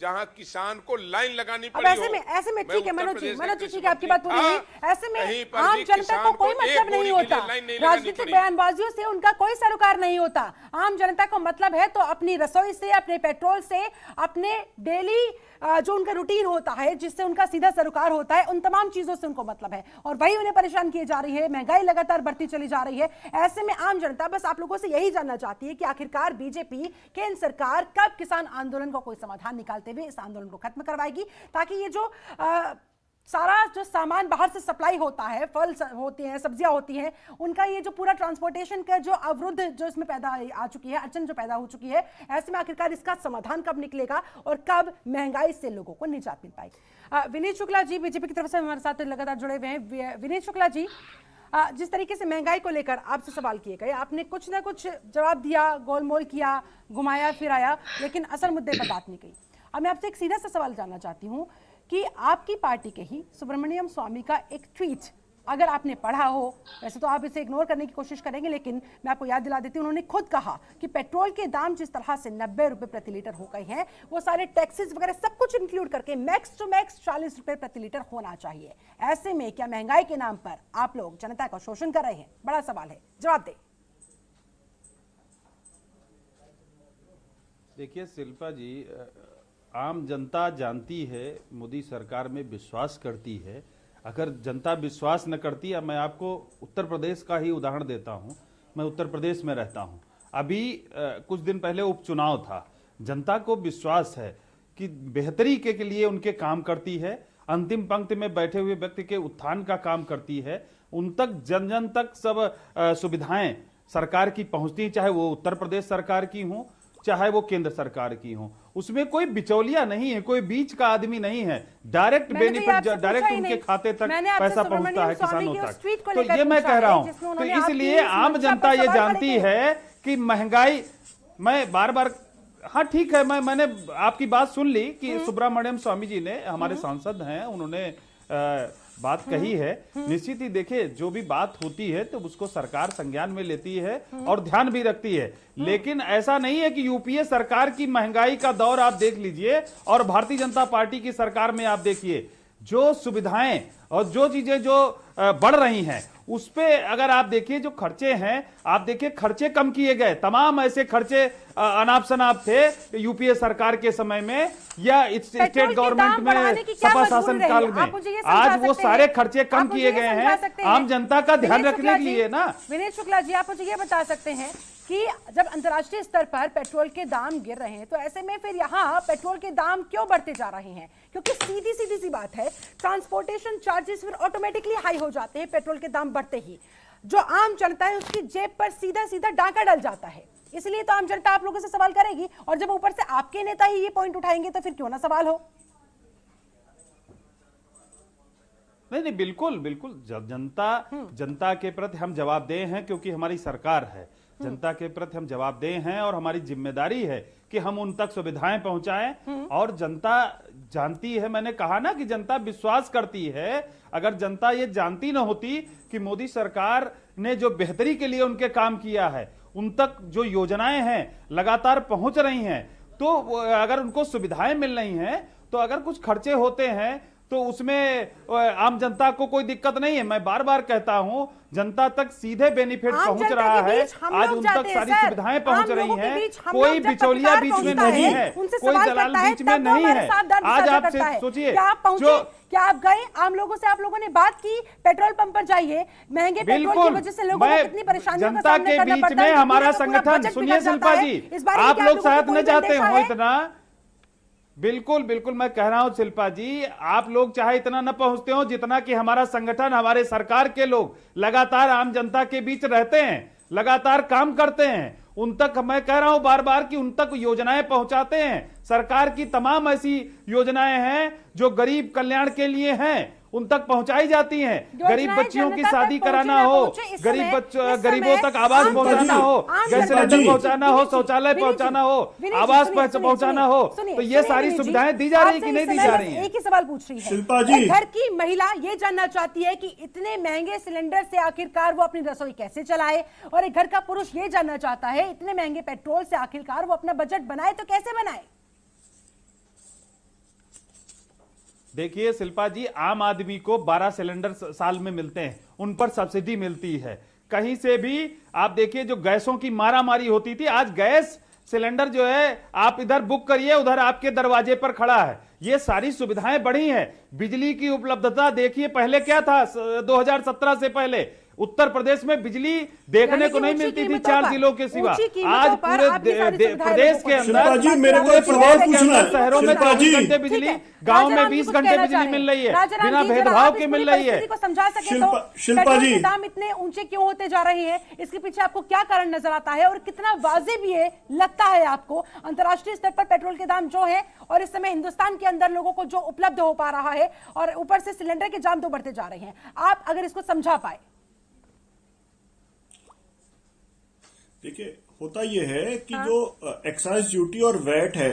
जहां किसान को लाइन लगानी अब पड़ी ऐसे हो। में मैं ठीक है उत्तर मनोज जी, प्रदेश का मनोज जी कृषि ठीक है, आपकी मंत्री बात पूरी हुई। था, ऐसे में कहीं पर आम भी जनता किसान को कोई को मतलब एक नहीं बोरी के लिए होता, लाइन नहीं लगानी राजनीतिक पड़ी। बयानबाजियों से उनका कोई सरोकार नहीं होता। आम जनता को मतलब है तो अपनी रसोई से, अपने पेट्रोल से, अपने डेली जो उनका रूटीन होता है जिससे उनका सीधा सरोकार होता है, उन तमाम चीजों से उनको मतलब है, और वही उन्हें परेशान किए जा रही है। महंगाई लगातार बढ़ती चली जा रही है। ऐसे में आम जनता बस आप लोगों से यही जानना चाहती है कि आखिरकार बीजेपी केंद्र सरकार कब किसान आंदोलन का कोई समाधान निकालते हुए इस आंदोलन को खत्म करवाएगी, ताकि ये जो सारा जो सामान बाहर से सप्लाई होता है, फल होते हैं, सब्जियां होती हैं, उनका ये जो पूरा ट्रांसपोर्टेशन का जो अवरुद्ध जो इसमें पैदा आ चुकी है, अड़चन जो पैदा हो चुकी है, ऐसे में आखिरकार इसका समाधान कब निकलेगा और कब महंगाई से लोगों को निजात मिल पाएगी। विनीत शुक्ला जी बीजेपी की तरफ से हमारे साथ लगातार जुड़े हुए हैं। विनीत शुक्ला जी, जिस तरीके से महंगाई को लेकर आपसे सवाल किए गए, आपने कुछ ना कुछ जवाब दिया, गोलमोल किया, घुमाया फिराया, लेकिन असल मुद्दे पर बात नहीं की। अब मैं आपसे एक सीधा सा सवाल जानना चाहती हूँ कि आपकी पार्टी के ही सुब्रमण्यम स्वामी का एक ट्वीट अगर आपने पढ़ा हो, वैसे तो आप इसे इग्नोर करने की कोशिश करेंगे, लेकिन मैं आपको याद दिला देती हूँ, उन्होंने खुद कहा कि पेट्रोल के दाम जिस तरह से 90 रुपए प्रति लीटर हो गए हैं, वो सारे टैक्सेस वगैरह सब कुछ इंक्लूड करके मैक्स टू मैक्स 40 रुपए प्रति लीटर होना चाहिए। ऐसे में क्या महंगाई के नाम पर आप लोग जनता का शोषण कर रहे हैं? बड़ा सवाल है, जवाब दें। देखिए शिल्पा जी, आम जनता जानती है, मोदी सरकार में विश्वास करती है। अगर जनता विश्वास न करती है, मैं आपको उत्तर प्रदेश का ही उदाहरण देता हूं। मैं उत्तर प्रदेश में रहता हूं। अभी कुछ दिन पहले उपचुनाव था। जनता को विश्वास है कि बेहतरी के लिए उनके काम करती है, अंतिम पंक्ति में बैठे हुए व्यक्ति के उत्थान का काम करती है, उन तक जन जन तक सब सुविधाएं सरकार की पहुंचती, चाहे वो उत्तर प्रदेश सरकार की हो चाहे वो केंद्र सरकार की हो। उसमें कोई बिचौलिया नहीं है, कोई बीच का आदमी नहीं है। डायरेक्ट बेनिफिट डायरेक्ट उनके खाते तक पैसा पहुंचता है किसानों तक। तो ये मैं कह रहा हूं, तो इसलिए आम जनता ये जानती है कि महंगाई, मैं बार बार, हाँ ठीक है, मैंने आपकी बात सुन ली कि सुब्रमण्यम स्वामी जी ने, हमारे सांसद हैं, उन्होंने बात कही है। निश्चित ही देखिए, जो भी बात होती है तो उसको सरकार संज्ञान में लेती है और ध्यान भी रखती है। लेकिन ऐसा नहीं है कि यूपीए सरकार की महंगाई का दौर आप देख लीजिए और भारतीय जनता पार्टी की सरकार में आप देखिए, जो सुविधाएं और जो चीजें जो बढ़ रही हैं, उस पे अगर आप देखिए जो खर्चे हैं, आप देखिए खर्चे कम किए गए। तमाम ऐसे खर्चे अनाप शनाप थे यूपीए सरकार के समय में या स्टेट गवर्नमेंट में सपा शासन काल में। आज वो सारे खर्चे कम किए गए हैं आम जनता का ध्यान रखने के लिए ना। विनीत शुक्ला जी, आप मुझे ये बता सकते हैं कि जब अंतर्राष्ट्रीय स्तर पर पेट्रोल के दाम गिर रहे हैं, तो ऐसे में फिर यहाँ पेट्रोल के दाम क्यों बढ़ते जा रहे हैं? क्योंकि सीधी सीधी सी बात है, ट्रांसपोर्टेशन चार्जेस फिर ऑटोमेटिकली हाई हो जाते हैं पेट्रोल के दाम बढ़ते ही। जो आम जनता है उसकी जेब पर सीधा सीधा डाका डल जाता है। इसलिए तो आम जनता आप लोगों से सवाल करेगी, और जब ऊपर से आपके नेता ही ये पॉइंट उठाएंगे तो फिर क्यों ना सवाल हो। नहीं, बिल्कुल बिल्कुल, जनता के प्रति हम जवाबदेह हैं, क्योंकि हमारी सरकार है। जनता के प्रति हम जवाबदेह हैं और हमारी जिम्मेदारी है कि हम उन तक सुविधाएं पहुंचाएं। और जनता जानती है, मैंने कहा ना कि जनता विश्वास करती है। अगर जनता ये जानती ना होती कि मोदी सरकार ने जो बेहतरी के लिए उनके काम किया है, उन तक जो योजनाएं हैं लगातार पहुंच रही हैं, तो अगर उनको सुविधाएं मिल रही हैं, तो अगर कुछ खर्चे होते हैं तो उसमें आम जनता को कोई दिक्कत नहीं है। मैं बार बार कहता हूं, जनता तक सीधे बेनिफिट पहुंच रहा है। आज उन तक सारी सुविधाएं पहुंच रही हैं, कोई बिचौलिया बीच में नहीं है, कोई दलाल बीच में नहीं है। आज आप सोचिए, जो क्या आप गए आम लोगों से, आप लोगों ने बात की, पेट्रोल पंप पर जाइए, महंगे पेट्रोल की वजह से लोगों को कितनी परेशानियों का सामना करना पड़ता है। जनता के बीच में हमारा संगठन, सुनिए शिल्पा जी, आप लोग शायद न जाते हो इतना। बिल्कुल बिल्कुल, मैं कह रहा हूं शिल्पा जी, आप लोग चाहे इतना न पहुंचते हो जितना कि हमारा संगठन, हमारे सरकार के लोग लगातार आम जनता के बीच रहते हैं, लगातार काम करते हैं। उन तक मैं कह रहा हूं बार बार कि उन तक योजनाएं पहुंचाते हैं। सरकार की तमाम ऐसी योजनाएं हैं जो गरीब कल्याण के लिए हैं, उन तक पहुंचाई जाती हैं। गरीब बच्चियों की शादी कराना हो, गरीबों तक आवास पहुंचाना हो, गैस सिलेंडर पहुंचाना हो, शौचालय पहुंचाना हो, आवास पहुंचाना हो, तो ये सारी सुविधाएं दी जा रही कि नहीं दी जा रही हैं? एक ही सवाल पूछ रही है शिल्पा जी। घर की महिला ये जानना चाहती है कि इतने महंगे सिलेंडर से आखिरकार वो अपनी रसोई कैसे चलाए, और एक घर का पुरुष ये जानना चाहता है इतने महंगे पेट्रोल से आखिरकार वो अपना बजट बनाए तो कैसे बनाए। देखिए शिल्पा जी, आम आदमी को 12 सिलेंडर साल में मिलते हैं, उन पर सब्सिडी मिलती है। कहीं से भी आप देखिए, जो गैसों की मारामारी होती थी, आज गैस सिलेंडर जो है आप इधर बुक करिए, उधर आपके दरवाजे पर खड़ा है। ये सारी सुविधाएं बढ़ी हैं। बिजली की उपलब्धता देखिए, पहले क्या था, 2017 से पहले उत्तर प्रदेश में बिजली देखने को नहीं मिलती थी 4 जिलों के सिवा। आज पूरे प्रदेश के अंदर, शहरों में 24 घंटे बिजली, गांव में 20 घंटे बिजली मिल रही है, बिना भेदभाव के मिल रही है। समझा सके तो पेट्रोल के दाम इतने ऊंचे क्यों होते जा रहे हैं, इसके पीछे आपको क्या कारण नजर आता है, और कितना वाजिब ये लगता है आपको अंतर्राष्ट्रीय स्तर पर पेट्रोल के दाम जो है, और इस समय हिंदुस्तान के अंदर लोगों को जो उपलब्ध हो पा रहा है, और ऊपर से सिलेंडर के दाम तो बढ़ते जा रहे हैं। आप अगर इसको समझा पाए। देखिए, होता यह है कि जो एक्साइज ड्यूटी और वैट है,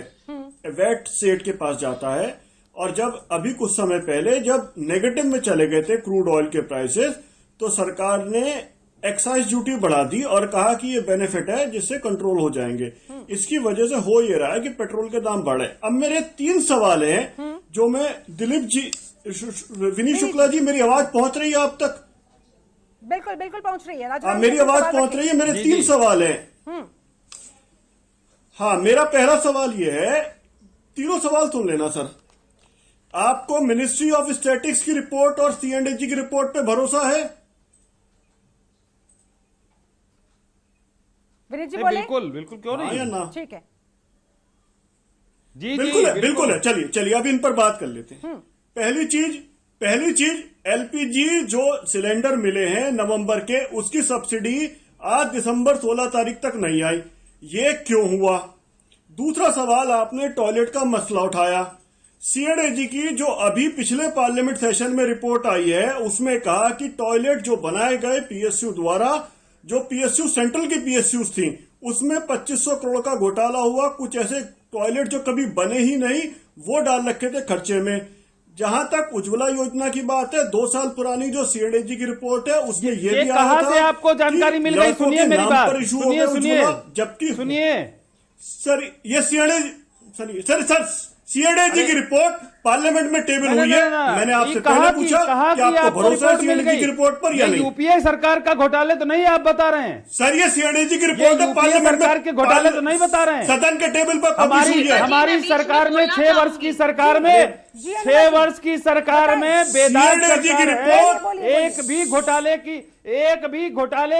वैट स्टेट के पास जाता है और जब अभी कुछ समय पहले जब नेगेटिव में चले गए थे क्रूड ऑयल के प्राइसेस, तो सरकार ने एक्साइज ड्यूटी बढ़ा दी और कहा कि ये बेनिफिट है जिससे कंट्रोल हो जाएंगे। इसकी वजह से हो ये रहा है कि पेट्रोल के दाम बढ़े। अब मेरे 3 सवाल हैं जो मैं दिलीप जी, विनीत शुक्ला जी, मेरी आवाज पहुंच रही है आप तक? बिल्कुल बिल्कुल पहुंच रही है। हाँ, मेरी आवाज पहुंच रही है। मेरे 3 सवाल हैं। हाँ, मेरा पहला सवाल यह है, तीनों सवाल सुन लेना सर। आपको मिनिस्ट्री ऑफ स्टैटिक्स की रिपोर्ट और C&AG की रिपोर्ट पे भरोसा है? विनीत जी बोले। बिल्कुल बिल्कुल, क्यों नहीं? हाँ या ना? ठीक है जी बिल्कुल जी है, बिल्कुल है। चलिए अब इन पर बात कर लेते हैं। पहली चीज LPG जो सिलेंडर मिले हैं नवंबर के, उसकी सब्सिडी आज दिसंबर 16 तारीख तक नहीं आई। ये क्यों हुआ? दूसरा सवाल, आपने टॉयलेट का मसला उठाया। C&AG की जो अभी पिछले पार्लियामेंट सेशन में रिपोर्ट आई है, उसमें कहा कि टॉयलेट जो बनाए गए PSU द्वारा, जो PSU सेंट्रल की PSUs थी, उसमें 2500 करोड़ का घोटाला हुआ। कुछ ऐसे टॉयलेट जो कभी बने ही नहीं, वो डाल रखे थे खर्चे में। जहां तक उज्ज्वला योजना की बात है, 2 साल पुरानी जो C&AG की रिपोर्ट है, उसमें ये भी आया कहां था से आपको जानकारी मिल गई? सुनिए मेरी बात, सुनिए जबकि सुनिए सर, ये सर C&AG की रिपोर्ट पार्लियामेंट में टेबल हुई है। मैंने आपसे पहले पूछा कि आपको भरोसा है C&AG की रिपोर्ट पर या नहीं? यूपीए सरकार का घोटाले तो नहीं आप बता रहे हैं? सर, ये C&AG की रिपोर्ट है, पार्लियामेंट सरकार के घोटाले तो नहीं बता रहे हैं? सदन के टेबल पर पब्लिश हुई है। हमारी सरकार में 6 वर्ष की सरकार में 6 वर्ष की सरकार में बेदाग सरकार है। एक भी घोटाले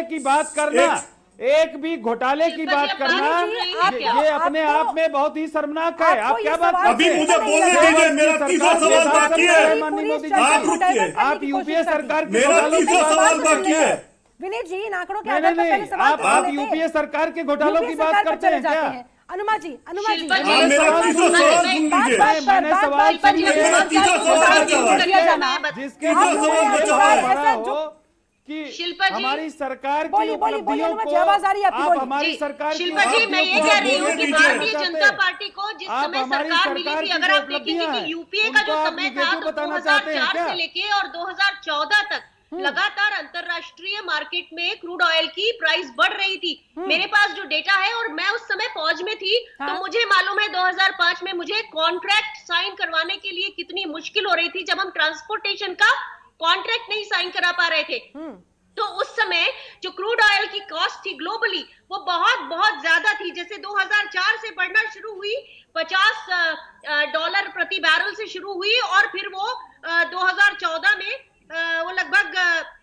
की बात करना, एक भी घोटाले की बात करना, ये अपने आप में बहुत ही शर्मनाक है। आप क्या बात करते अभी हैं? मुझे बोलने दीजिए, मेरा तीसरा सवाल बाकी है। माननीय मोदी आप रुकिए। जी, आप यूपीए सरकार के मेरा घोटालों की तीसरा बात सवाल करते बाकी हैं। है। विनीत जी, इन आंकड़ों के नहीं आधार पर नहीं पहले नहीं, सवाल आप लेते हैं। यूपीए सरकार के घोटालों की बात करते हैं क्या? अनुमा जी शिल्पा जी, हाँ, मेरा तीसरा सवाल सुन लीजिए। मैंने सवाल सुन लिया। मेरा तीसरा सवाल जिसके तीसरा सवाल का जवाब भरा हो कि शिल्पा जी, हमारी सरकार की बोलिए, बोलिए, उपलब्धियों अनुमा को जी, आवाज आ रही है आपकी, आप बोलिए। हमारी सरकार की शिल्पा जी, मैं ये कह रही हूँ कि भारतीय जनता पार्टी को जिस आप समय हमारी सरकार मिली सरकार थी, की अगर जो आप देखेंगे उपलब्धियां कि हैं, यूपीए का जो उनको आप समय था, निगेटिव तो बताना चाहते हैं 2004 क्या? से लेके और 2014 तक लगातार अंतरराष्ट्रीय मार्केट में क्रूड ऑयल की प्राइस बढ़ रही थी। मेरे पास जो डेटा है, और मैं उस समय फौज में थी, तो मुझे मालूम है 2005 में मुझे कॉन्ट्रैक्ट साइन करवाने के लिए कितनी मुश्किल हो रही थी, जब हम ट्रांसपोर्टेशन का कॉन्ट्रैक्ट नहीं साइन करा पा रहे थे। तो उस समय जो क्रूड ऑयल की कॉस्ट थी ग्लोबली, वो बहुत बहुत ज्यादा थी। जैसे 2004 से बढ़ना शुरू हुई, $50 प्रति बैरल से शुरू हुई, और फिर वो 2014 में वो लगभग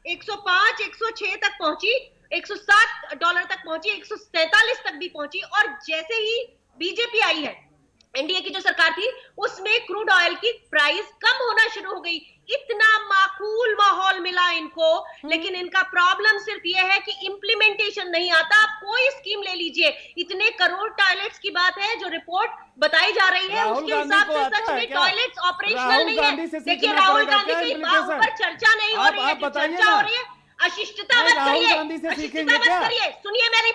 105, 106 तक पहुंची, $107 तक पहुंची, 147 तक भी पहुंची। और जैसे ही बीजेपी आई है, एनडीए की जो सरकार थी, उसमें क्रूड ऑयल की प्राइस कम होना शुरू हो गई। इतना माकूल माहौल मिला इनको, लेकिन इनका प्रॉब्लम सिर्फ ये है कि इम्प्लीमेंटेशन नहीं आता। आप कोई स्कीम ले लीजिए, इतने करोड़ टॉयलेट्स की बात है जो रिपोर्ट बताई जा रही है, उसके हिसाब से सच में टॉयलेट्स ऑपरेशनल नहीं है। देखिए, राहुल गांधी के ऊपर चर्चा नहीं हो रही है, जो चर्चा हो रही है अशिष्टता मत करिए, अशिष्टता मत करिए। सुनिए मेरी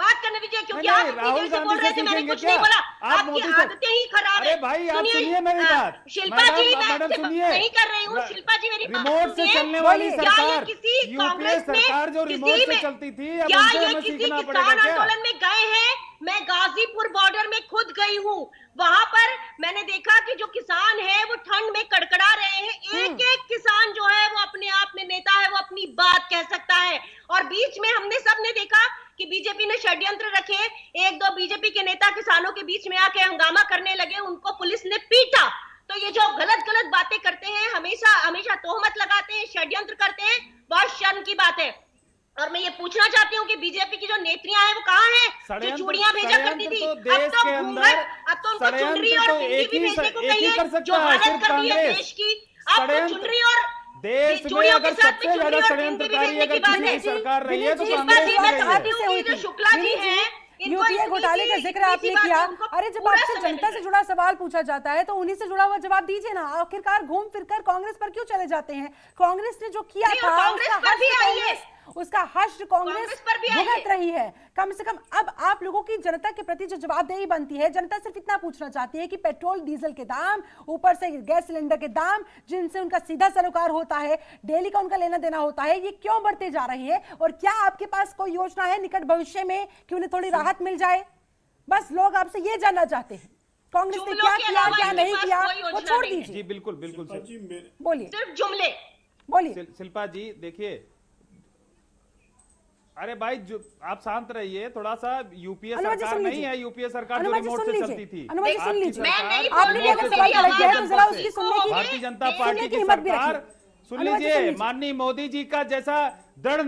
बात करने दीजिए, क्योंकि आप इतनी देर से बोल रहे थे, मैंने कुछ नहीं बोला। आपकी आदतें ही खराब है। भाई आप सुनिए मेरी बात। शिल्पा जी, मैं आपसे नहीं कर रही हूँ। शिल्पा जी, मेरी बात रिमोट से चलने वाली सरकार, यूपीए सरकार जो रिमोट से चलती थी, अब क्या उनसे ये हमें किसी सीखना किसान पड़ेगा क्या? आंदोलन में गए हैं? मैं गाजीपुर बॉर्डर में खुद गई हूँ। वहां पर मैंने देखा कि जो किसान है वो ठंड में कड़कड़ा रहे हैं। एक एक किसान जो है वो अपने आप में नेता है, वो अपनी बात कह सकता है। और बीच में हमने सबने देखा कि बीजेपी ने षड्यंत्र रखे, 1-2 बीजेपी के नेता किसानों के बीच में आके हंगामा करने लगे, उनको पुलिस ने पीटा। तो ये जो गलत गलत बातें करते हैं, हमेशा तोहमत लगाते हैं, षड्यंत्र करते हैं, बहुत शर्म की बात है। और मैं ये पूछना चाहती हूँ कि बीजेपी की जो नेत्रियां हैं वो कहाँ हैं, जो चूड़ियां भेजा करती थी? अब तो घूंघट, अब तो उनको चुनरी और बिंदी भी भेजने को कहिए, जो हालत कर दी है देश की। अब तो चुनरी और देश में अगर सबसे ज्यादा षड्यंत्रकारी अगर किसी की सरकार रही है तो कांग्रेस। शुक्ला जी हैं, यूपीए घोटाले का जिक्र आपने किया। अरे जब आपसे जनता से जुड़ा सवाल पूछा जाता है तो उन्हीं से जुड़ा हुआ जवाब दीजिए ना। आखिरकार घूम फिरकर कांग्रेस पर क्यों चले जाते हैं? कांग्रेस ने जो किया था, उसका हश्र कांग्रेस कांग्रेस पर भी भुगत आइए। रही है। कम से कम अब आप लोगों की जनता के प्रति जो जवाबदेही बनती है, जनता सिर्फ इतना पूछना चाहती है कि पेट्रोल डीजल के दाम, ऊपर से गैस सिलेंडर के दाम, जिनसे उनका सीधा सरोकार होता है, डेली का उनका लेना देना होता है, ये क्यों बढ़ते जा रही है? और क्या आपके पास कोई योजना है निकट भविष्य में कि उन्हें थोड़ी राहत मिल जाए? बस लोग आपसे ये जानना चाहते हैं, कांग्रेस ने क्या किया, क्या नहीं किया, वो छोड़ दीजिए। जी बिल्कुल बिल्कुल शिल्पा जी मेरे बोलिए, सिर्फ जुमले। बोलिए। शिल्पा जी देखिए, अरे भाई जो आप शांत रहिए थोड़ा सा। यूपीए अनुमा जी सरकार सुन नहीं लीजिए। है, यूपीए सरकार जो अनुमा जी रिमोट सुन से लीजिए। चलती थी। अनुमा जी सुन आपकी लीजिए। सरकार मैं नहीं आपने भी अगर सवाल रिमोट से किया है तो जरा चलती उसकी थी। सुनने की भारतीय जनता सुनने पार्टी की हिम्मत भी सरकार, रखिए। सुन अनुमा जी लीजिए, लीजिए। माननीय मोदी जी का जैसा दृढ़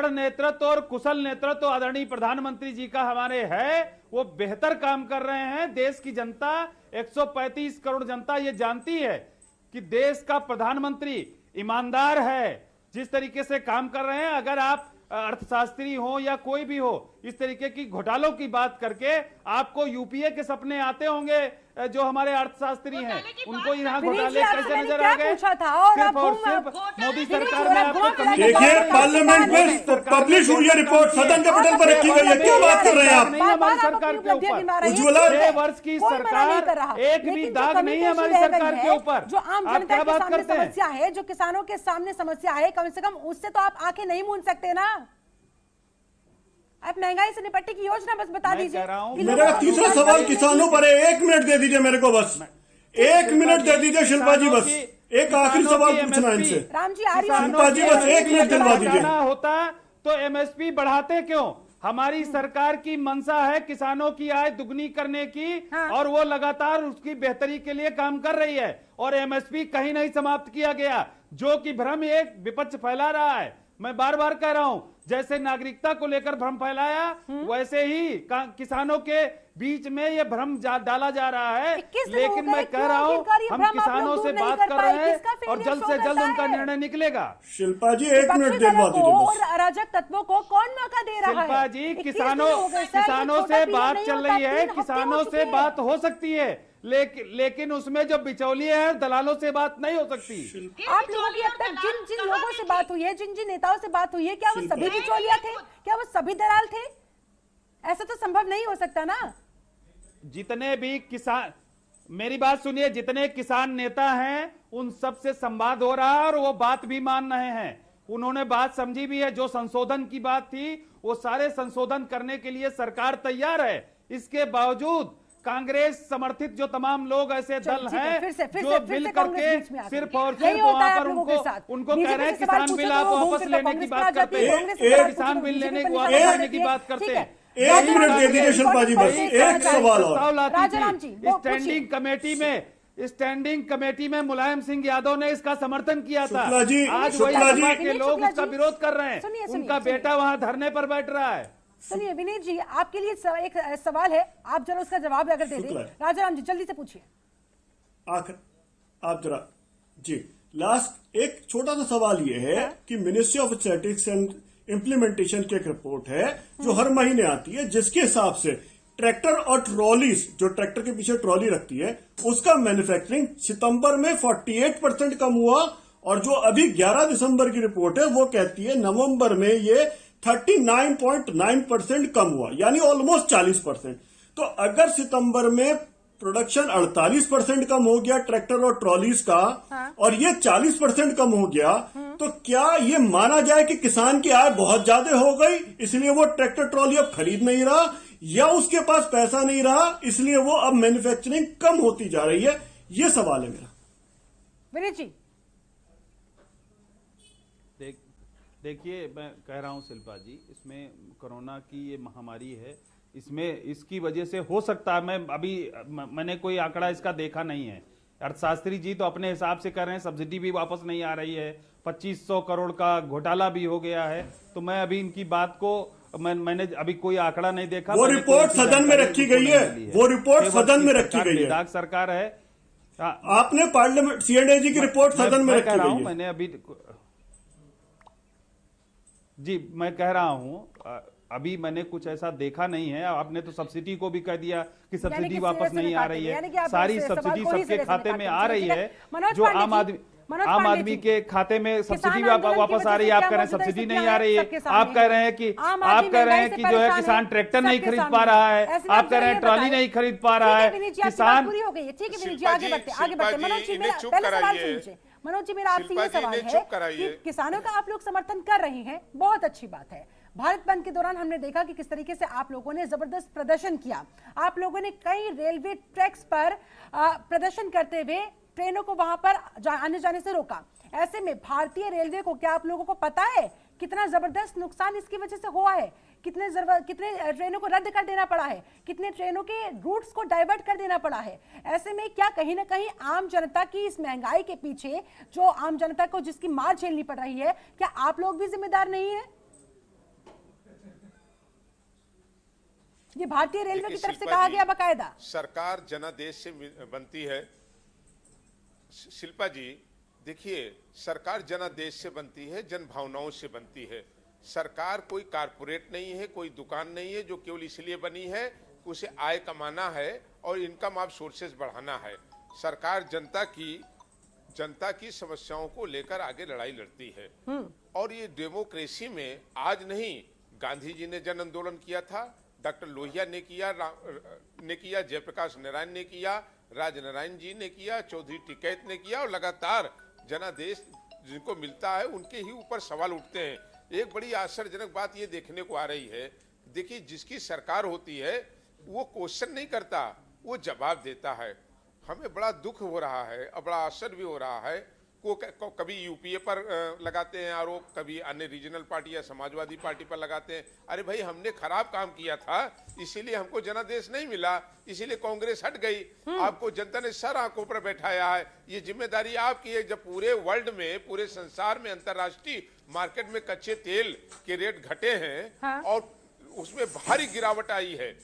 नेतृत्व और कुशल नेतृत्व आदरणीय प्रधानमंत्री जी का हमारे है, वो बेहतर काम कर रहे हैं। देश की जनता 135 करोड़ जनता ये जानती है कि देश का प्रधानमंत्री ईमानदार है, जिस तरीके से काम कर रहे हैं। अगर आप अर्थशास्त्री हो या कोई भी हो, इस तरीके की घोटालों की बात करके आपको यूपीए के सपने आते होंगे। जो हमारे अर्थशास्त्री हैं उनको यहाँ घोटाले कैसे नजर आ गए? सिर्फ और सिर्फ मोदी सरकार में आपको कमी नजर आ देखिए, रही है। पार्लियामेंट में पब्लिश हुई है रिपोर्ट, सदन के पटल पर रखी गई है, क्या बात कर रहे हैं आप? नहीं हमारी सरकार के ऊपर। उज्ज्वला 6 वर्ष की सरकार, एक भी दाग नहीं है हमारी सरकार के ऊपर। जो आम आप जनता क्या के बात सामने करते हैं? समस्या है, जो किसानों के सामने समस्या है, कम से कम उससे तो आप आंखें नहीं मूंद सकते ना। आप महंगाई से निपटने की योजना बस बता मैं दीजिए। कह रहा हूं, कि मेरा लोगों को तीसरा नुकसान सवाल नहीं किसानों पर है, 1 मिनट दे दीजिए मेरे को, बस 1 मिनट दे दीजिए शिल्पा जी, बस एक आखिरी सवाल पूछना इनसे। राम जी आ रही है। शिल्पा जी बस 1 मिनट दिलवा दीजिए। होता तो एमएसपी बढ़ाते क्यों? हमारी सरकार की मंशा है किसानों की आय दुगनी करने की, हाँ। और वो लगातार उसकी बेहतरी के लिए काम कर रही है। और एमएसपी कहीं नहीं समाप्त किया गया, जो कि भ्रम एक विपक्ष फैला रहा है। मैं बार बार कह रहा हूं, जैसे नागरिकता को लेकर भ्रम फैलाया, वैसे ही किसानों के बीच में ये भ्रम डाला जा रहा है। लेकिन मैं कह रहा हूं, हम किसानों से बात कर रहे हैं और जल्द से जल्द उनका निर्णय निकलेगा। शिल्पा जी 1 मिनट दिलवा दीजिए और बस। अराजक तत्वों को कौन मौका दे रहा है? शिल्पा जी, 21 दिन किसानों हो गए सर, किसानों ये से छोटा बात नहीं चल होता, रही है, 3 हफ्ते हो किसानों चुके से हैं। बात हो सकती है, लेकिन उसमें जो बिचौलिए हैं, दलालों से बात नहीं हो सकती। आप लोगों की अब तक जिन जिन लोगों से बात हुई है, जिन जिन नेताओं से बात हुई है, क्या वो सभी बिचौलिया थे? क्या वो सभी दलाल थे? ऐसा तो संभव नहीं हो सकता ना। जितने भी किसान, मेरी बात सुनिए, जितने किसान नेता हैं उन सब से संवाद हो रहा है और वो बात भी मान रहे हैं। उन्होंने बात समझी भी है। जो संशोधन की बात थी, वो सारे संशोधन करने के लिए सरकार तैयार है। इसके बावजूद कांग्रेस समर्थित जो तमाम लोग ऐसे दल हैं जो मिल करके सिर्फ और सिर्फ वहां पर उनको कह रहे हैं किसान बिल आप वापस लेने की बात करते हैं, किसान बिल वापस लेने की बात करते हैं। 1 मिनट दे दीजिए शिल्पा जी, बस एक सवाल और। स्टैंडिंग कमेटी में मुलायम सिंह यादव ने इसका समर्थन किया था। शुक्ला जी, आज वही शुक्ला जी, सपा के लोग उसका विरोध कर रहे हैं। सुनिए, उनका सुनिए। बेटा वहां धरने पर बैठ रहा है। सुनिए विनीत जी, आपके लिए एक सवाल है, आप जरा उसका जवाब अगर दे दें। राजाराम जी जल्दी से पूछिए। आखिर आप जरा जी, लास्ट एक छोटा सा सवाल ये है कि ministry of statistics and implementation की एक रिपोर्ट है जो हर महीने आती है, जिसके हिसाब से ट्रैक्टर और ट्रॉलीज, जो ट्रैक्टर के पीछे ट्रॉली रखती है, उसका मैन्युफैक्चरिंग सितंबर में 48% कम हुआ, और जो अभी 11 दिसंबर की रिपोर्ट है वो कहती है नवंबर में ये 39.9% कम हुआ, यानी ऑलमोस्ट 40%। तो अगर सितंबर में प्रोडक्शन 48% कम हो गया ट्रैक्टर और ट्रॉलीज का, और ये 40% कम हो गया, तो क्या ये माना जाए कि किसान की आय बहुत ज्यादा हो गई इसलिए वो ट्रैक्टर ट्रॉली अब खरीद नहीं रहा, या उसके पास पैसा नहीं रहा इसलिए वो अब मैन्युफैक्चरिंग कम होती जा रही है? ये सवाल है मेरा। विनीत जी देखिए, मैं कह रहा हूं शिल्पा जी, इसमें कोरोना की ये महामारी है, इसमें इसकी वजह से हो सकता है, मैंने कोई आंकड़ा इसका देखा नहीं है। अर्थशास्त्री जी तो अपने हिसाब से कर रहे हैं, सब्सिडी भी वापस नहीं आ रही है, 2500 करोड़ का घोटाला भी हो गया है। तो मैं अभी इनकी बात को मैंने अभी कोई आंकड़ा नहीं देखा। वो रिपोर्ट सदन में रखी गई है, वो रिपोर्ट सदन में रखी गई है। सरकार है, आपने पार्लियामेंट सीएनएजी की रिपोर्ट सदन में रखी गई है। मैंने अभी जी मैं कह रहा हूं, अभी मैंने कुछ ऐसा देखा नहीं है। आपने तो सब्सिडी को भी कह दिया कि सब्सिडी वापस नहीं आ रही है, सारी सब्सिडी सबके खाते में आ रही है। जो आम आदमी मनोज आम पांडे आदमी जी, के खाते में किसान सब्सिडी आंदोलन की वापस वजह आ से रही है, आप क्या कह रहे हैं मौजूदा सब्सिडी स्थितियां नहीं आ हैं? रही है, सबके सामने आप कह रहे हैं कि आम आदमी आप कह रहे हैं महंगाई कि से जो है परेशान किसान है, ट्रैक्टर नहीं सबके खरीद सामने पा रहा है, ऐसे में आप कह रहे जरा हैं ये ट्रॉली बताएं। नहीं खरीद पा रहा ठीक है, विनीत जी, आपकी बात किसान पूरी हो गई है। ठीक है विनीत जी, शिल्पा आगे जी, बढ़ते आगे शिल्पा बढ़ते। जी, मनोज जी, इन्हें मेरा चुप पहले सवाल कराइए। सुन लीजिए। मनोज जी, मेरा आपसे शिल्पा ये जी, सवाल इन्हें है चुप कराइए। कि किसानों का आप लोग समर्थन कर रहे हैं, बहुत अच्छी बात है। भारत बंद के दौरान हमने देखा कि किस तरीके से आप लोगों ने जबरदस्त प्रदर्शन किया। आप लोगों ने कई रेलवे ट्रैक्स पर प्रदर्शन करते हुए ट्रेनों को वहां पर आने जाने से रोका। ऐसे में भारतीय रेलवे को क्या आप लोगों को पता है कितना जबरदस्त नुकसान इसकी वजह से हुआ है? कितने ट्रेनों को रद्द कर देना पड़ा है, कितने ट्रेनों के रूट्स को डाइवर्ट कर देना पड़ा है। ऐसे में क्या कहीं ना कहीं आम जनता की इस महंगाई के पीछे, जो आम जनता को जिसकी मार झेलनी पड़ रही है, क्या आप लोग भी जिम्मेदार नहीं है? ये भारतीय रेलवे की तरफ से शिल्पा कहा जी, गया बकायदा। सरकार जनादेश से बनती है। शिल्पा जी देखिए, सरकार जनादेश से बनती है, जन भावनाओं से बनती है। सरकार कोई कारपोरेट नहीं है, कोई दुकान नहीं है जो केवल इसलिए बनी है कि उसे आय कमाना है और इनकम ऑफ सोर्सेज बढ़ाना है। सरकार जनता की समस्याओं को लेकर आगे लड़ाई लड़ती है। और ये डेमोक्रेसी में आज नहीं, गांधी जी ने जन आंदोलन किया था, डॉक्टर लोहिया ने किया, जयप्रकाश नारायण ने किया, राजनारायण जी ने किया, चौधरी टिकैत ने किया, और लगातार जनादेश जिनको मिलता है उनके ही ऊपर सवाल उठते हैं। एक बड़ी आश्चर्यजनक बात ये देखने को आ रही है, देखिए जिसकी सरकार होती है वो क्वेश्चन नहीं करता, वो जवाब देता है। हमें बड़ा दुख हो रहा है और बड़ा आश्चर्य भी हो रहा है। कभी यूपीए पर लगाते हैं आरोप, कभी अन्य रीजनल पार्टी या समाजवादी पार्टी पर लगाते हैं। अरे भाई, हमने खराब काम किया था इसीलिए हमको जनादेश नहीं मिला, इसीलिए कांग्रेस हट गई। आपको जनता ने सर आंखों पर बैठाया है, ये जिम्मेदारी आपकी है। जब पूरे वर्ल्ड में, पूरे संसार में अंतर्राष्ट्रीय मार्केट में कच्चे तेल के रेट घटे हैं और उसमें भारी गिरावट आई है।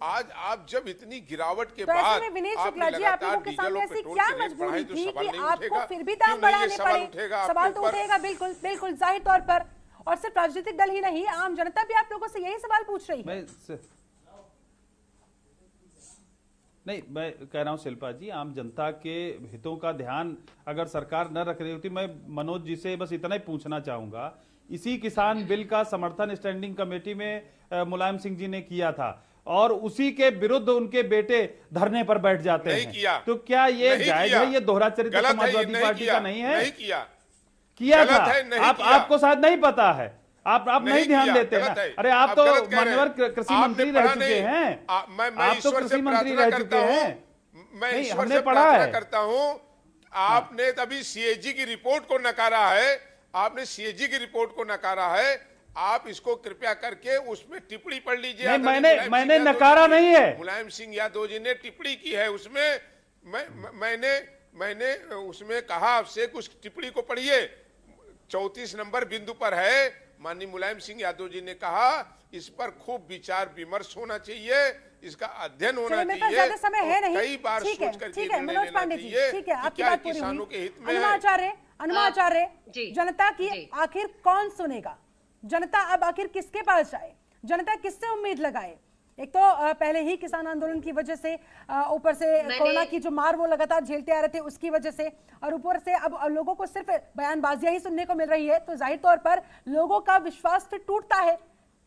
आज आप जब इतनी गिरावट के बाद विनीत शुक्ला जी, आप लोगों के सामने ऐसी क्या मजबूरी थी कि आपको फिर भी दाम बढ़ाने पड़े? सवाल तो उठेगा, बिल्कुल बिल्कुल, जाहिर तौर पर। और सिर्फ राजनीतिक दल ही नहीं, आम जनता भी आप लोगों से यही सवाल पूछ रही है। मैं कह रहा हूं शिल्पा जी, आम जनता के हितों का ध्यान अगर सरकार न रख रही होती, मैं मनोज जी से बस इतना ही पूछना चाहूंगा, इसी किसान बिल का समर्थन स्टैंडिंग कमेटी में मुलायम सिंह जी ने किया था और उसी के विरुद्ध उनके बेटे धरने पर बैठ जाते हैं, तो क्या ये जायज है? ये दोहरा चरित्र समाजवादी पार्टी का नहीं है? नहीं किया था। आपको शायद नहीं पता है, आप नहीं ध्यान देते ना। अरे आप तो माननीय कृषि मंत्री रह चुके हैं, आप तो कृषि मंत्री रह चुके हैं। मैं ईश्वर से प्रार्थना करता हूं। आपने तभी सीएजी की रिपोर्ट को नकारा है, आपने सीएजी की रिपोर्ट को नकारा है। आप इसको कृपया करके उसमें टिप्पणी पढ़ लीजिए। मैंने नकारा नहीं है। मुलायम सिंह यादव जी ने टिप्पणी की है उसमें। मैंने उसमें कहा आपसे, कुछ टिप्पणी को पढ़िए। 34 नंबर बिंदु पर है, माननीय मुलायम सिंह यादव जी ने कहा इस पर खूब विचार विमर्श होना चाहिए, इसका अध्ययन होना चाहिए। ज्यादा समय है नहीं, कई बार सोच करके निर्णय मनोज लेना पांडे जी, चाहिए ठीक है, कि आपकी क्या बात पूरी किसानों हुई। के हित में है। अनुमाचार्य, जी, जनता की जी। आखिर कौन सुनेगा? जनता अब आखिर किसके पास जाए? जनता किससे उम्मीद लगाए? एक तो पहले ही किसान आंदोलन की वजह से, ऊपर से कोरोना की जो मार वो लगातार झेलते आ रहे थे उसकी वजह से, और ऊपर से अब लोगों को सिर्फ बयानबाजियां ही सुनने को मिल रही है, तो जाहिर तौर पर लोगों का विश्वास फिर टूटता है।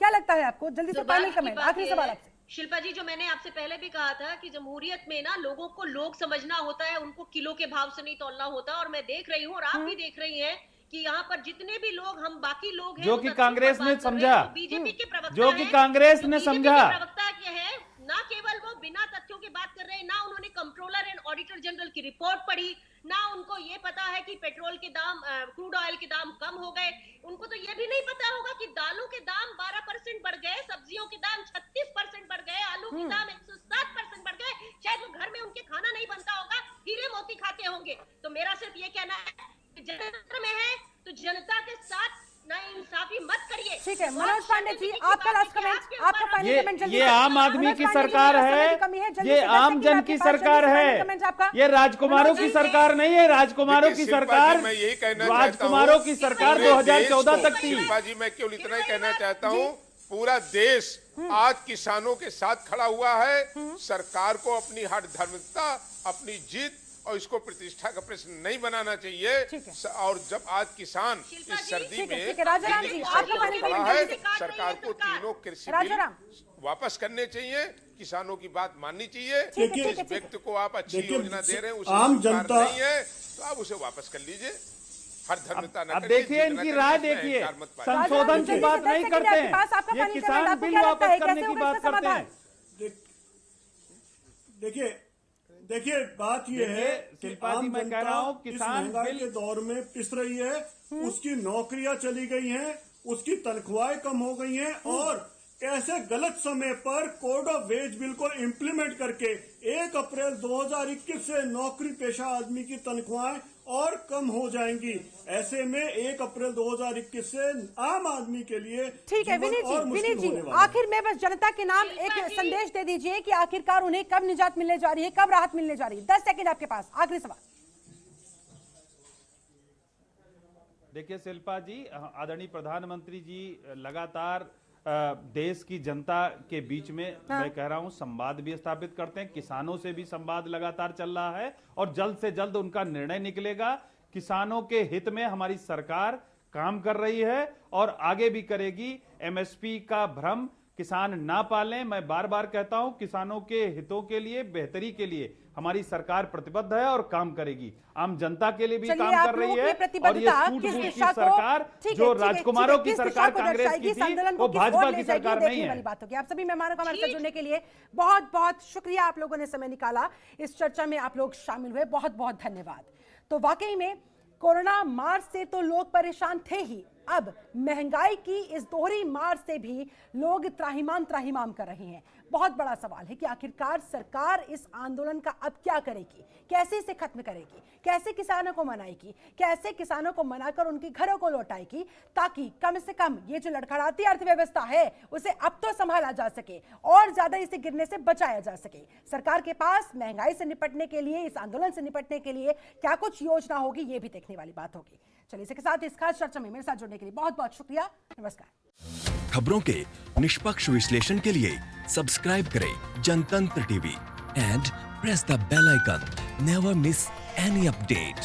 क्या लगता है आपको? जल्दी से फाइनल कमेंट, आखिरी सवाल आपसे। शिल्पा जी, जो मैंने आपसे पहले भी कहा था कि जमहूरियत में ना लोगों को लोग समझना होता है, उनको किलो के भाव से नहीं तोलना होता। और मैं देख रही हूँ और आप भी देख रही हैं कि यहाँ पर जितने भी लोग, हम बाकी लोग हैं जो कि कांग्रेस ने समझा, बीजेपी के प्रवक्ता, जो कि कांग्रेस ने समझा, प्रवक्ता क्या है, ना केवल वो बिना तथ्यों की बात कर रहे हैं, ना उन्होंने कंट्रोलर एंड ऑडिटर जनरल की रिपोर्ट पढ़ी, ना उनको ये पता है कि पेट्रोल के दाम, क्रूड ऑयल के दाम कम हो गए। उनको तो ये भी नहीं पता होगा कि दालों के दाम 12% बढ़ गए, सब्जियों के दाम 36% बढ़ गए, आलू के दाम 107% बढ़ गए। शायद वो घर में उनके खाना नहीं बनता होगा, हीरे मोती खाते होंगे। तो मेरा सिर्फ ये कहना है, जनता में है तो जनता के साथ नाइंसाफी मत करिए। ठीक है मनोज पांडे जी, आपका लास्ट कमेंट, आपका फाइनल कमेंट जल्दी। ये आम आदमी की सरकार है, ये आम जन की सरकार है, ये राजकुमारों की सरकार नहीं है। राजकुमारों की सरकार, राजकुमारों की सरकार 2014 तक थी। शिल्पा जी, मैं केवल इतना ही कहना चाहता हूँ, पूरा देश आज किसानों के साथ खड़ा हुआ है। सरकार को अपनी हठधर्मिता, अपनी जीत और इसको प्रतिष्ठा का प्रश्न नहीं बनाना चाहिए। और जब आज किसान इस सर्दी में राजाराम जी, आपका फाइनल खड़ा कमेंट है, सरकार को तीनों कृषि राजाराम। बिल वापस करने चाहिए, किसानों की बात माननी चाहिए। देखिए, जिस व्यक्ति को आप अच्छी देखिए, योजना दे रहे हैं उसे आम स्वीकार जनता- नहीं है तो आप उसे वापस कर लीजिए। हर धर्मता न अब करिए, देखिए जिद न इनकी करिए, राय इसमें देखिए, अहंकार मत पाइए। संशोधन की बात नहीं करते हैं, ये किसान बिल वापस करने की बात करते हैं। देखिए बात ये है कि शिल्पा जी, आम मैं कह जनता रहा हूं इस किसान महंगाई बिल के दौर में पिस रही है, उसकी नौकरियां चली गई हैं, उसकी तनख्वाहें कम हो गई हैं और ऐसे गलत समय पर कोड ऑफ वेज बिल को इम्प्लीमेंट करके 1 अप्रैल 2021 से नौकरी पेशा आदमी की तनख्वाहें और कम हो जाएंगी। ऐसे में 1 अप्रैल 2021 से आम आदमी के लिए ठीक है जीवन और मुश्किल विनीत जी, होने वाला है। आखिर में बस जनता के नाम एक संदेश दे दीजिए कि आखिरकार उन्हें कब निजात मिलने जा रही है, कब राहत मिलने जा रही है। 10 सेकंड आपके पास, आखिरी सवाल। देखिए शिल्पा जी, आदरणीय प्रधानमंत्री जी लगातार देश की जनता के बीच में मैं कह रहा हूं संवाद भी स्थापित करते हैं, किसानों से भी संवाद लगातार चल रहा है और जल्द से जल्द उनका निर्णय निकलेगा। किसानों के हित में हमारी सरकार काम कर रही है और आगे भी करेगी। एमएसपी का भ्रम किसान ना पालें। मैं बार बार कहता हूं, किसानों के हितों के लिए, बेहतरी के लिए हमारी सरकार प्रतिबद्ध है और काम करेगी। आम जनता के लिए भी काम कर रही है और ये सूट-बूट की सरकार जो राजकुमारों की सरकार कांग्रेस की थी, वो भाजपा की सरकार नहीं है। बात होगी। आप सभी मेहमानों का हमारे साथ जुड़ने के लिए बहुत बहुत शुक्रिया। आप लोगों ने समय निकाला, इस चर्चा में आप लोग शामिल हुए, बहुत बहुत धन्यवाद। तो वाकई में कोरोना मार से तो लोग परेशान थे ही, अब महंगाई की इस दोहरी मार से भी लोग त्राहिमाम कर रहे हैं। बहुत बड़ा सवाल है कि आखिरकार सरकार इस आंदोलन का अब क्या करेगी, कैसे इसे खत्म करेगी, कैसे किसानों को मनाएगी, कैसे किसानों को मनाकर उनके घरों को लौटाएगी, ताकि कम से कम ये जो लड़खड़ाती अर्थव्यवस्था है उसे अब तो संभाला जा सके और ज्यादा इसे गिरने से बचाया जा सके। सरकार के पास महंगाई से निपटने के लिए, इस आंदोलन से निपटने के लिए क्या कुछ योजना होगी, ये भी देखने वाली बात होगी। चलिए इसके साथ इस खास चर्चा में मेरे साथ जुड़ने के लिए बहुत बहुत शुक्रिया। नमस्कार। खबरों के निष्पक्ष विश्लेषण के लिए सब्सक्राइब करें Jantantra TV and press the bell icon. Never miss any update.